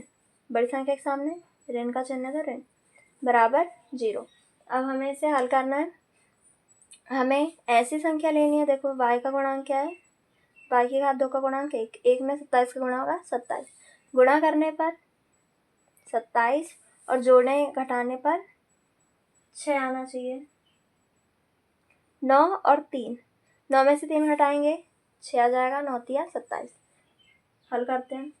बड़ी संख्या के सामने ऋण का चिन्ह है तो ऋण बराबर 0। अब हमें इसे हल करना है, हमें ऐसी संख्या लेनी है। देखो y का गुणांक क्या है, y की घात 2 का गुणांक 1, 1 में 27 का गुणा होगा 27, गुणा करने पर 27 और जोड़ने घटाने पर 6 आना चाहिए। 9 और 3, 9 में से 3 घटाएंगे 6 आ जाएगा, 9 तिया 27। हल करते हैं,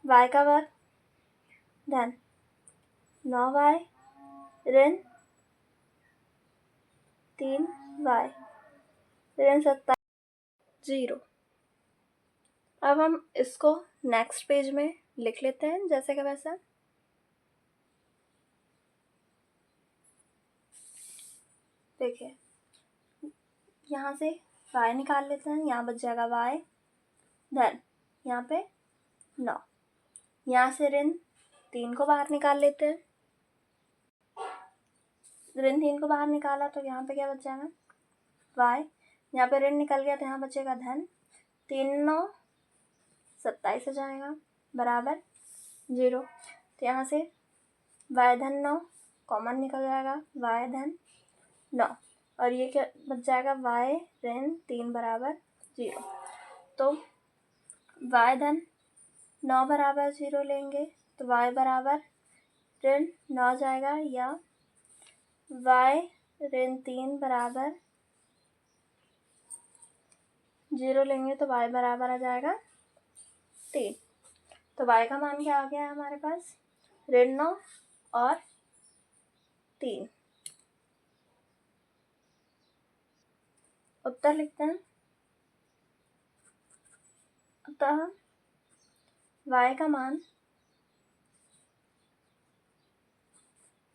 y का वर्ग धन 9y ऋण 3y ऋण 27 0। अब हम इसको नेक्स्ट पेज में लिख लेते हैं जैसे कि वैसा। देखिए यहाँ से y निकाल लेते हैं, यहाँ बच जाएगा y धन यहाँ पे 9, यहाँ से ऋण 3 को बाहर निकाल लेते हैं, ऋण 3 को बाहर निकाला तो यहाँ पे क्या बच जाएगा y, यहाँ पे ऋण निकल गया तो यहाँ बचेगा धन 3 9 27 हो जाएगा बराबर 0। तो यहाँ से y धन 9 कॉमन निकल जाएगा, y धन 9 और ये क्या बच जाएगा y ऋण 3 बराबर 0। तो y धन 9 बराबर 0 लेंगे तो y बराबर ऋण 9 जाएगा, या y ऋण 3 बराबर 0 लेंगे तो y बराबर आ जाएगा 3। तो y का मान क्या आ गया है हमारे पास ऋण 9 और 3। उत्तर लिखते हैं, अतः y का मान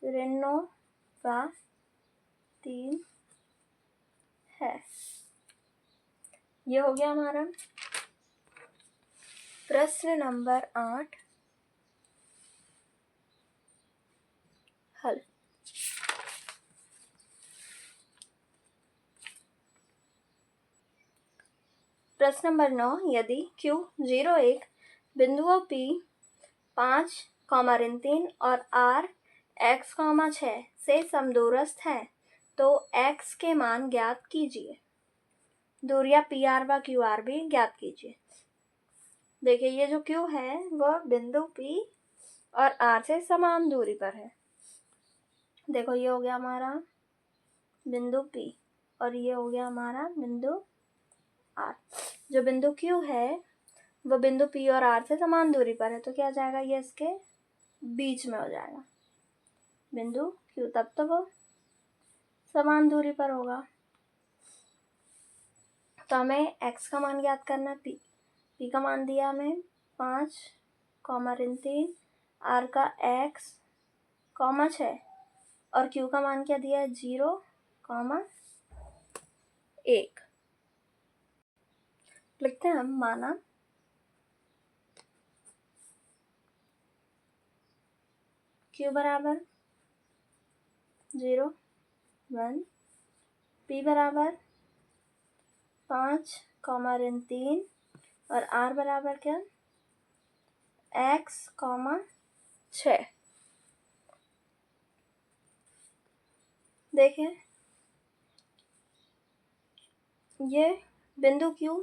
ऋण 9 व 3 है। ये हो गया हमारा प्रश्न नंबर 8 हल। प्रश्न नंबर 9, यदि Q 0 1 बिंदुओं P 5 कॉमा ऋण 3 और r x, 6 से समदूरस्थ है तो x के मान ज्ञात कीजिए। दूरियां PR व QR भी ज्ञात कीजिए। देखिए ये जो Q है वह बिंदु P और R से समान दूरी पर है। देखो ये हो गया हमारा बिंदु P और ये हो गया हमारा बिंदु R। जो बिंदु Q है वह बिंदु P और R से समान दूरी पर है तो क्या जाएगा, ये इसके बीच में हो जाएगा बिंदु Q, तब तो वो समान दूरी पर होगा। तो हमें x का मान ज्ञात करना है। p का मान दिया हमें 5, ऋण 3, r का x, 6 और q का मान क्या दिया है 0, 1। लिखते हैं हम माना q बराबर 0, 1, p बराबर 5, ऋण 3 और r बराबर क्या x, 6। देखिए ये बिंदु Q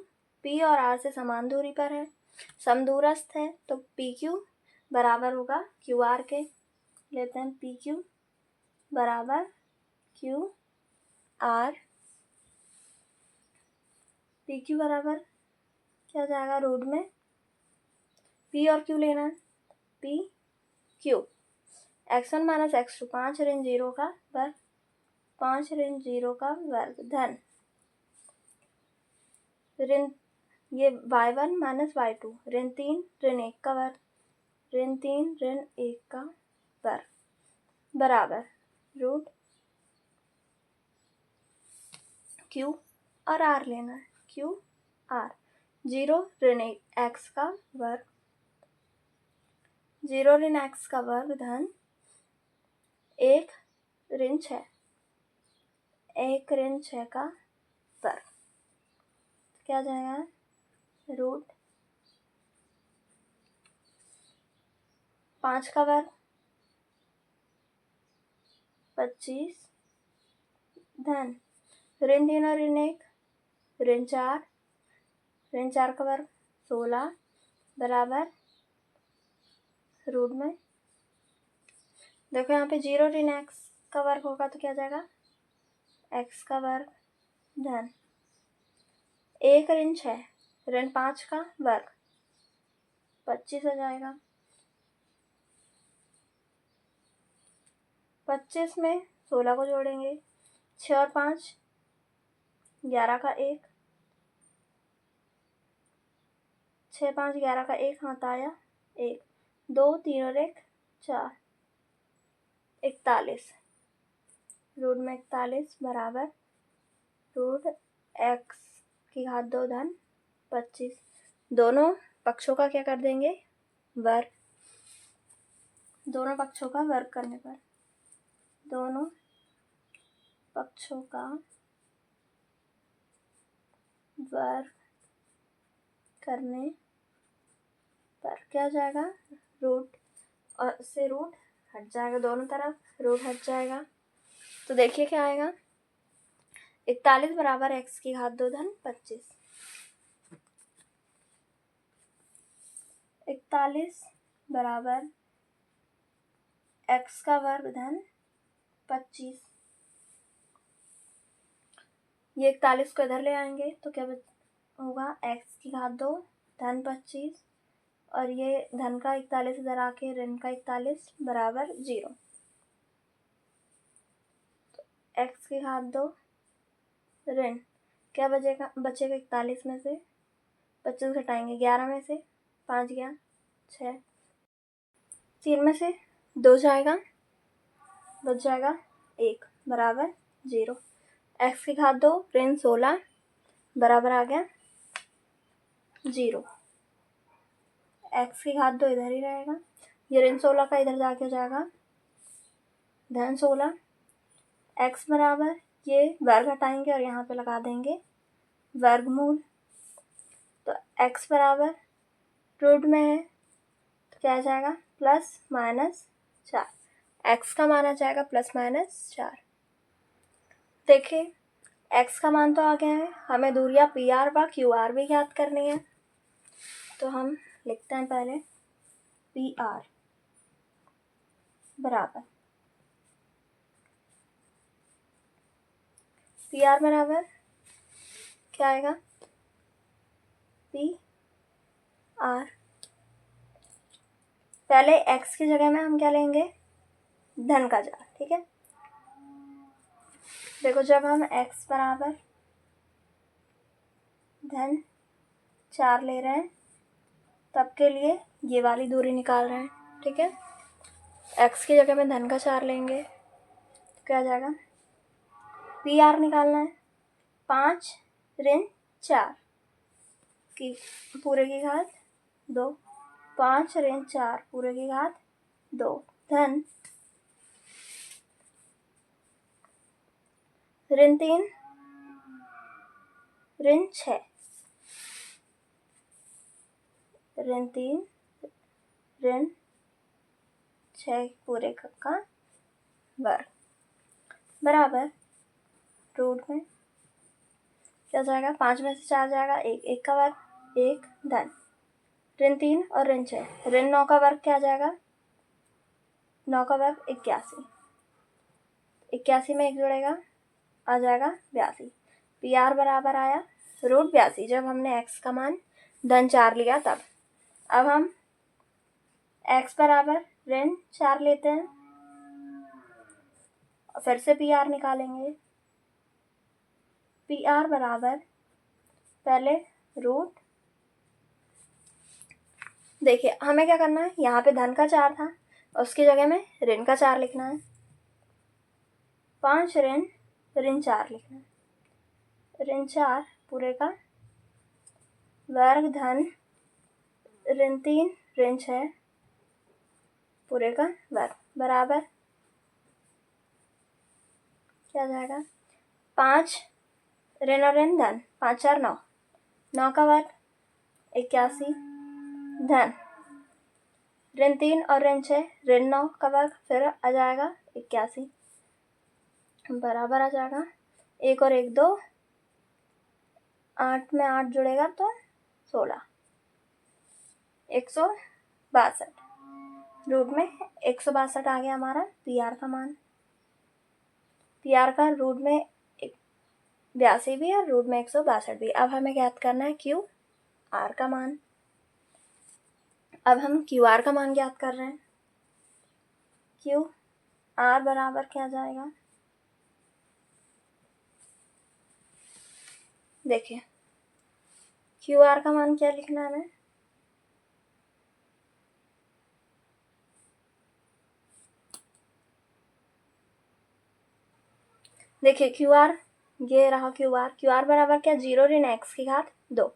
P और R से समान दूरी पर है, समदूरस्थ है तो PQ बराबर होगा QR के। लेते हैं PQ बराबर QR। PQ बराबर क्या जाएगा, रूट में P और Q लेना है, PQ x1 माइनस x2 5 ऋण 0 का वर्ग, 5 ऋण 0 का वर्ग धन ऋण ये y1 माइनस y2 ऋण 3 ऋण 1 का वर्ग, ऋण 3 ऋण 1 का वर्ग बराबर रूट Q और R लेना है, Q R। 0 ऋण x का वर्ग, 0 ऋण x का वर्ग धन 1 ऋण 6, 1 ऋण 6 का वर्ग क्या जाएगा रूट 5 का वर्ग 25 धन ऋण 3 और ऋण 1 ऋण 4, ऋण 4 का वर्ग 16 बराबर रूट में। देखो यहाँ पे 0 ऋण x का वर्ग होगा तो क्या जाएगा x का वर्ग धन 1 ऋण 6 ऋण 5 का वर्ग 25 हो जाएगा। 25 में 16 को जोड़ेंगे, 6 और 5 11 का 1, 6 5 11 का 1 हाथ आया 1, 2 3 और 1 4, 41 रूट में 41 बराबर रूट x की घात 2 धन 25। दोनों पक्षों का क्या कर देंगे वर्ग, दोनों पक्षों का वर्ग करने पर, दोनों पक्षों का वर्ग करने पर क्या जाएगा रूट और से रूट हट जाएगा, दोनों तरफ रूट हट जाएगा। तो देखिए क्या आएगा 41 बराबर x की घात 2 धन 25। 41 बराबर x का वर्ग धन 25। ये 41 को इधर ले आएंगे तो क्या होगा x की घात 2 धन 25 और ये धन का 41 इधर आके ऋण का 41 बराबर 0। तो x की घात 2 ऋण क्या बचेगा 41 में से 25 घटाएंगे, 11 में से 5 गया 6, 3 में से 2 जाएगा, बच जाएगा 1 बराबर 0। x की घात 2 ऋण 16 बराबर आ गया 0। x की घात 2 इधर ही रहेगा, ये ऋण 16 का इधर जाके हो जाएगा धन 16। x बराबर ये वर्ग हटाएंगे और यहाँ पे लगा देंगे वर्गमूल, तो x बराबर रूट में है तो क्या आ जाएगा प्लस माइनस 4। x का मान आ जाएगा प्लस माइनस 4। देखिए x का मान तो आ गया है, हमें दूरियां PR व QR भी ज्ञात करनी है। तो हम लिखते हैं पहले PR बराबर क्या आएगा, PR। पहले x की जगह में हम क्या लेंगे, धन का 4, ठीक है। देखो जब हम x बराबर धन 4 ले रहे हैं तब के लिए ये वाली दूरी निकाल रहे हैं, ठीक है। x की जगह में धन का 4 लेंगे तो क्या आ जाएगा, PR निकालना है 5 ऋण 4 की पूरे की घात 2, 5 ऋण 4 पूरे की घात 2 धन ऋण 3 ऋण 6, ऋण 3 ऋण 6 पूरे का वर्ग बराबर रूट में क्या जाएगा, 5 में से 4 जाएगा 1, 1 का वर्ग 1 धन ऋण 3 और ऋण 6, ऋण 9 का वर्ग क्या जाएगा, 9 का वर्ग 81, 81 में 1 जुड़ेगा आ जाएगा 82। PR बराबर आया रूट 82 जब हमने x का मान धन 4 लिया तब। अब हम x बराबर ऋण 4 लेते हैं और फिर से PR निकालेंगे। PR बराबर पहले रूट, देखिए हमें क्या करना है, यहाँ पे धन का 4 था उसकी जगह में ऋण का 4 लिखना है, 5 ऋण 4 लिखना है, ऋण 4 पूरे का वर्ग धन ऋण 3 ऋण 6 पूरे का वर्ग बराबर क्या जाएगा, 5 ऋण और ऋण धन 5 4 9, 9 का वर्ग 81 धन ऋण 3 और ऋण 6 ऋण 9 का वर्ग फिर आ जाएगा 81 बराबर आ जाएगा 1 और 1 2, 8 में 8 जुड़ेगा तो 16, 162 रूट में 162 आ गया हमारा PR का मान। PR का रूट में 82 भी है, रूट में 162 भी। अब हमें ज्ञात करना है QR का मान। अब हम QR का मान ज्ञात कर रहे हैं। QR बराबर क्या जाएगा, देखिए QR का मान क्या लिखना है हमें, देखिए QR ये रहा QR बराबर क्या, 0 ऋण x की घात 2।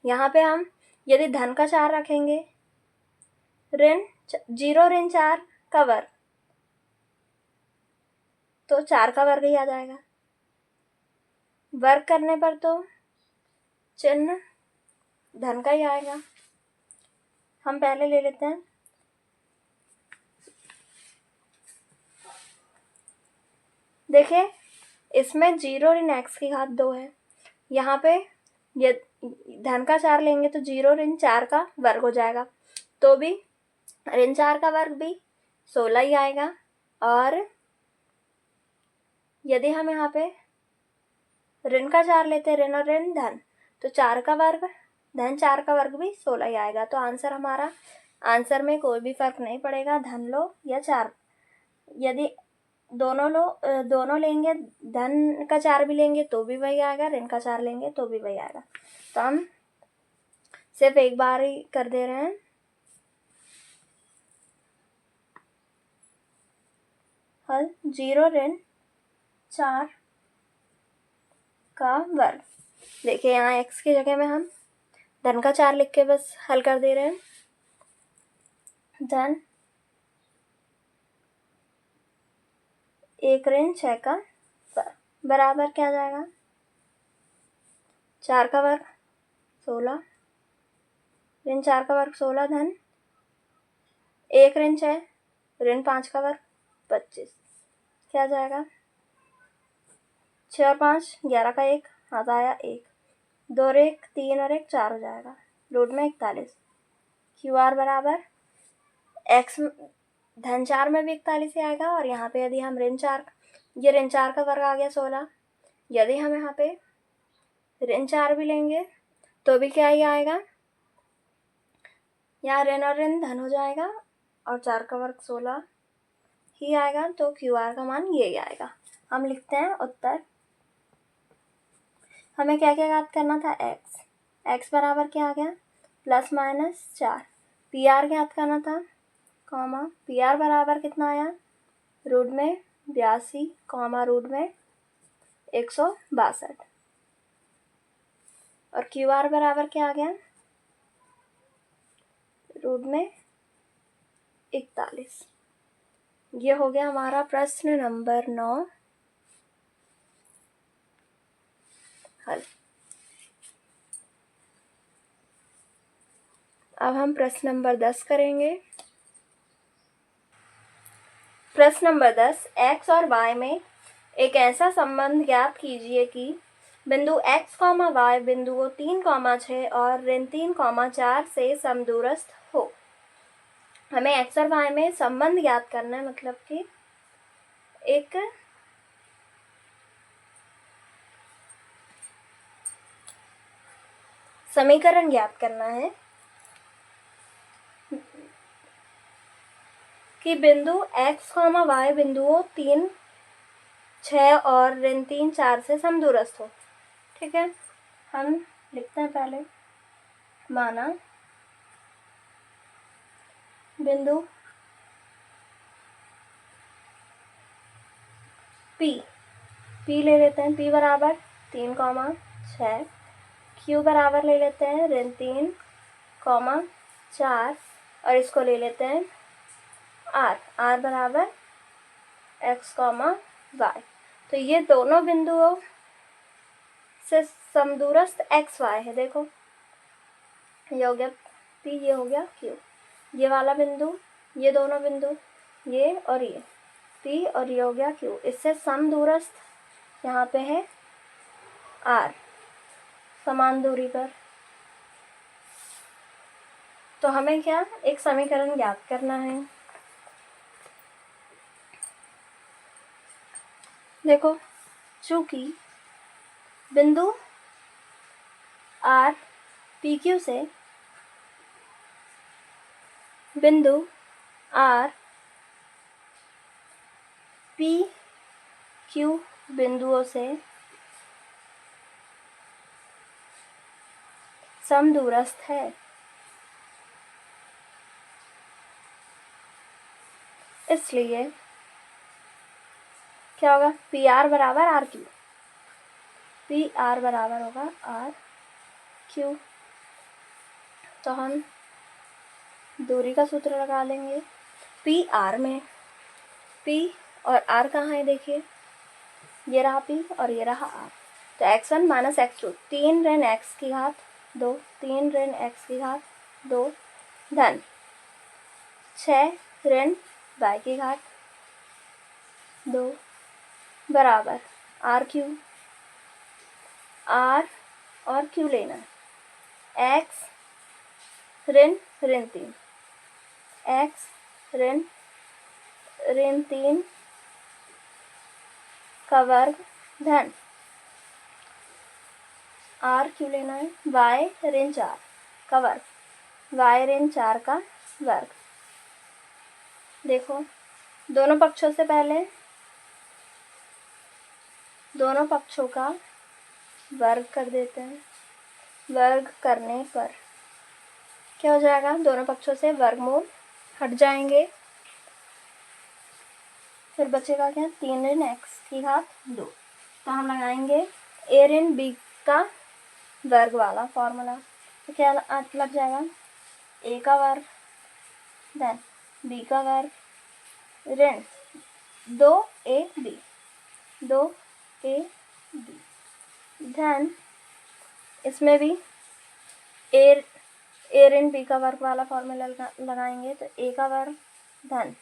यहाँ पे हम यदि धन का 4 रखेंगे, ऋण 0 ऋण 4 का वर्ग तो 4 का वर्ग ही आ जाएगा। वर्ग करने पर तो चिन्ह धन का ही आएगा। हम पहले ले लेते हैं देखिए इसमें 0 ऋण x की घात 2 है, यहाँ पे ये धन का 4 लेंगे तो 0 ऋण 4 का वर्ग हो जाएगा, तो भी ऋण 4 का वर्ग भी 16 ही आएगा। और यदि हम यहाँ पे ऋण का 4 लेते हैं, ऋण और ऋण धन, तो 4 का वर्ग धन 4 का वर्ग भी 16 ही आएगा। तो आंसर में कोई भी फर्क नहीं पड़ेगा, धन लो या 4। यदि दोनों लेंगे, धन का 4 भी लेंगे तो भी वही आएगा, ऋण का 4 लेंगे तो भी वही आएगा। तो हम सिर्फ एक बार ही कर दे रहे हैं हल, 0 ऋण 4 का वर्ग। देखिए यहाँ x की जगह में हम धन का 4 लिख के बस हल कर दे रहे हैं। धन 1 ऋण 6 का वर्ग बराबर क्या आ जाएगा, 4 का वर्ग 16 ऋण 4 का वर्ग 16 धन 1 ऋण 6 ऋण 5 का वर्ग 25, क्या आ जाएगा? 6 और 5 11 का 1 हाथ आया 1, 2 और 1 3 और 1 4 हो जाएगा, रूट में 41। क्यू आर बराबर एक्स धन 4 में भी 41 ही आएगा, और यहाँ पे यदि हम ऋण 4, ये ऋण 4 का वर्ग आ गया 16, यदि हम यहाँ पे ऋण 4 भी लेंगे तो भी क्या ही आएगा, यहाँ ऋण और ऋण धन हो जाएगा और 4 का वर्ग 16 ही आएगा, तो क्यू आर का मान यही आएगा। हम लिखते हैं उत्तर। हमें क्या क्या याद करना था? एक्स बराबर क्या आ गया? ±4। पी आर याद करना था, कॉमा पी आर बराबर कितना आया? रूट में 82, कॉमा रूट में 162, और क्यू आर बराबर क्या आ गया? रूट में 41। ये हो गया हमारा प्रश्न नंबर 9 हल। अब हम प्रश्न नंबर 10 करेंगे। प्रश्न नंबर 10, x और y में एक ऐसा संबंध ज्ञात कीजिए कि बिंदु x, y बिंदुओं 3, 6 और ऋण 3, 4 से समदूरस्थ हो। हमें x और y में संबंध ज्ञात करना है, मतलब कि एक समीकरण ज्ञात करना है कि बिंदु x, y बिंदुओं 3, 6 और ऋण 3, 4 से समदूरस्थ हो। ठीक है, हम लिखते हैं पहले, माना बिंदु P ले लेते हैं, P बराबर 3, 6, Q बराबर ले लेते हैं ऋण 3, 4, और इसको ले लेते हैं R बराबर x, y। तो ये दोनों बिंदुओं से समदूरस्थ x, y है। देखो, ये हो गया P, ये हो गया Q, ये वाला बिंदु, ये दोनों बिंदु, ये और ये P, और ये हो गया Q। इससे समदूरस्थ यहाँ पे है R, समान दूरी पर। तो हमें क्या, एक समीकरण ज्ञात करना है। देखो, चूंकि बिंदु R PQ से बिंदु R PQ बिंदुओं से समदूरस्थ है, इसलिए क्या होगा? PR बराबर RQ, PR बराबर होगा RQ। तो हम दूरी का सूत्र लगा लेंगे। PR में P और R कहाँ है? देखिए, ये रहा P और ये रहा R। तो x1 माइनस x2, 3 ऋण x की घात 2, 3 ऋण x की घात 2 धन 6 ऋण y की घात 2 बराबर RQ। R और Q लेना है। x ऋण 3, x ऋण 3 का वर्ग धन RQ लेना है, y ऋण 4 का वर्ग, y ऋण 4 का वर्ग। देखो, दोनों पक्षों से पहले दोनों पक्षों का वर्ग कर देते हैं। वर्ग करने पर क्या हो जाएगा? दोनों पक्षों से वर्गमूल हट जाएंगे, फिर बचेगा क्या? 3 ऋण x की घात 2। तो हम लगाएंगे a ऋण b का वर्ग वाला फॉर्मूला। तो क्या लग जाएगा? a का वर्ग धन b का वर्ग ऋण 2ab धन, इसमें भी a ए ऋण बी का वर्ग वाला फॉर्मूला लगाएंगे तो ए का वर्ग धन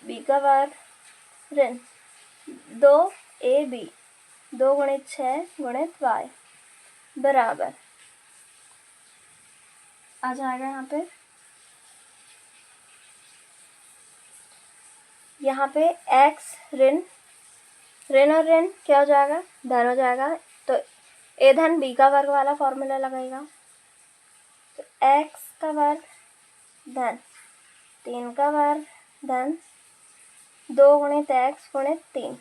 बी का वर्ग ऋण 2ab 2 गुणित 6 गुणित y बराबर आ जाएगा यहाँ पे x ऋण और ऋण क्या हो जाएगा, धन हो जाएगा। तो ए धन बी का वर्ग वाला फॉर्मूला लगाएगा तो x का वर्ग धन 3 का वर्ग धन 2 गुणित x गुणित 3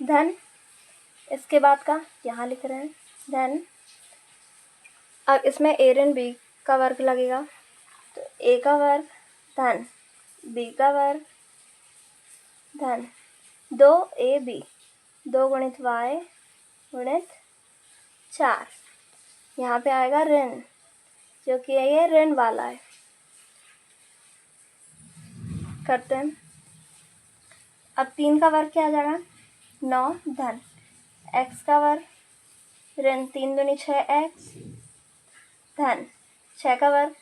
धन, इसके बाद का यहाँ लिख रहे हैं धन। अब इसमें ए ऋण बी का वर्ग लगेगा तो ए का वर्ग धन बी का वर्ग धन 2ab 2 गुणित y गुणित 4। यहाँ पे आएगा ऋण, क्योंकि ये ऋण वाला है। करते हैं। अब 3 का वर्ग क्या आ जाएगा, 9 धन x का वर्ग ऋण 3 दूनी 6x धन 6 का वर्ग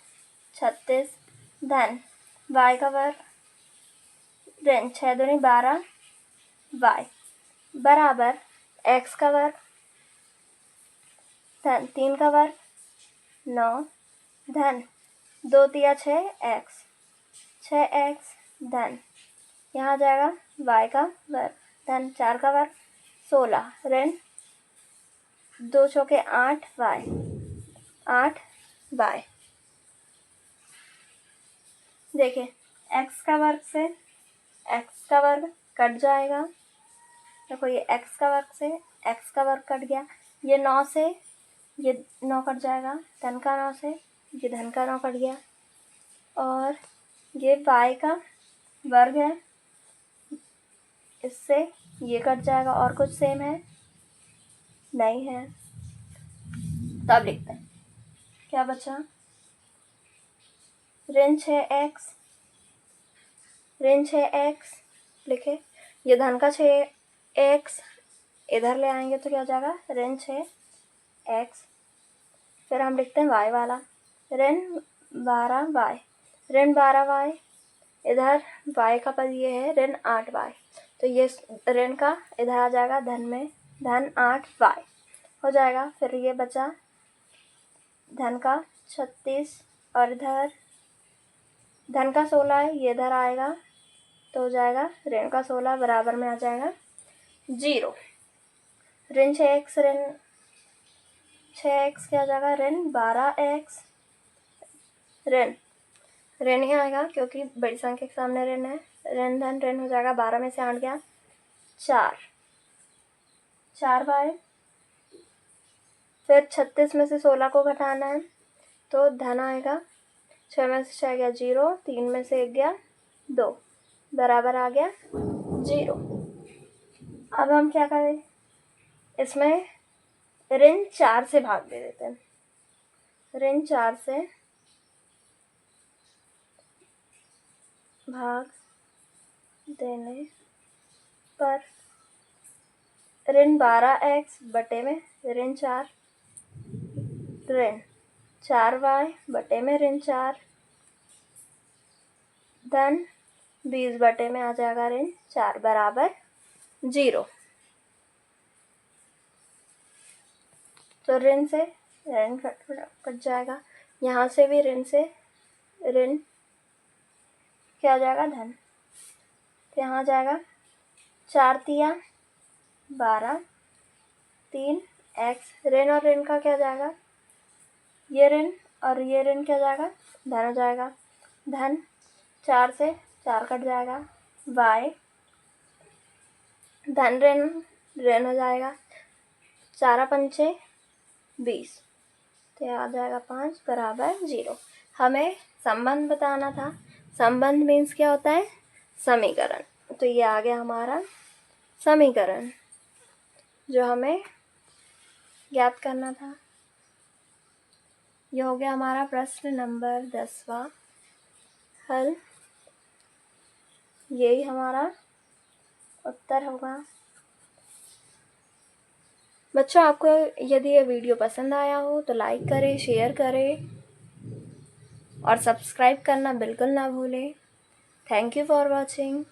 36 धन y का वर्ग ऋण 6 दूनी 12 y बराबर x का वर्ग धन 3 का वर्ग 9 धन 2 तिया 6x 6x धन यहाँ आ जाएगा y का वर्ग धन 4 का वर्ग 16 ऋण 2 चौके 8 y देखिए x का वर्ग से x का वर्ग कट जाएगा। देखो ये x का वर्ग से x का वर्ग कट गया, ये 9 से ये 9 कट जाएगा, धन का 9 से ये धन का 9 कट गया, और ये y का वर्ग है, इससे ये कट जाएगा। और कुछ सेम है नहीं है, तो अब लिखते हैं क्या बचा, ऋण 6x लिखे, ये धन का 6x इधर ले आएंगे तो क्या हो जाएगा ऋण 6x। फिर हम लिखते हैं y वाला ऋण 12y ऋण 12y, इधर y का पद ये है ऋण 8y, तो ये ऋण का इधर आ जाएगा धन में धन 8y हो जाएगा। फिर ये बचा धन का 36 और इधर धन का 16 है, ये इधर आएगा तो हो जाएगा ऋण का 16 बराबर में आ जाएगा 0। ऋण 6x क्या हो जाएगा ऋण 12x ऋण ही आएगा क्योंकि बड़ी संख्या के सामने ऋण है। ऋण धन ऋण हो जाएगा, 12 में से 8 गया 4y। फिर 36 में से 16 को घटाना है तो धन आएगा, 6 में से 6 गया 0, 3 में से 1 गया 2 बराबर आ गया 0। अब हम क्या करें, इसमें ऋण 4 से भाग दे देते हैं। ऋण 4 से भाग देने पर ऋण 12x बटे में ऋण 4 ऋण 4y बटे में ऋण 4 धन 20 बटे में आ जाएगा ऋण 4 बराबर 0। तो ऋण से ऋण कट जाएगा, यहाँ से भी ऋण से ऋण क्या हो जाएगा धन, तो यहाँ आ जाएगा 4 तिया 12 3x ऋण और ऋण का क्या हो जाएगा, ये ऋण और ये ऋण क्या हो जाएगा धन हो जाएगा, धन 4 से 4 कट जाएगा y धन ऋण हो जाएगा, 4 पंचे 20 तो आ जाएगा 5 बराबर 0। हमें संबंध बताना था। संबंध मीन्स क्या होता है, समीकरण। तो ये आ गया हमारा समीकरण जो हमें ज्ञात करना था। ये हो गया हमारा प्रश्न नंबर 10वां हल। यही हमारा उत्तर होगा। बच्चों, आपको यदि ये वीडियो पसंद आया हो तो लाइक करें, शेयर करें और सब्सक्राइब करना बिल्कुल ना भूलें। Thank you for watching.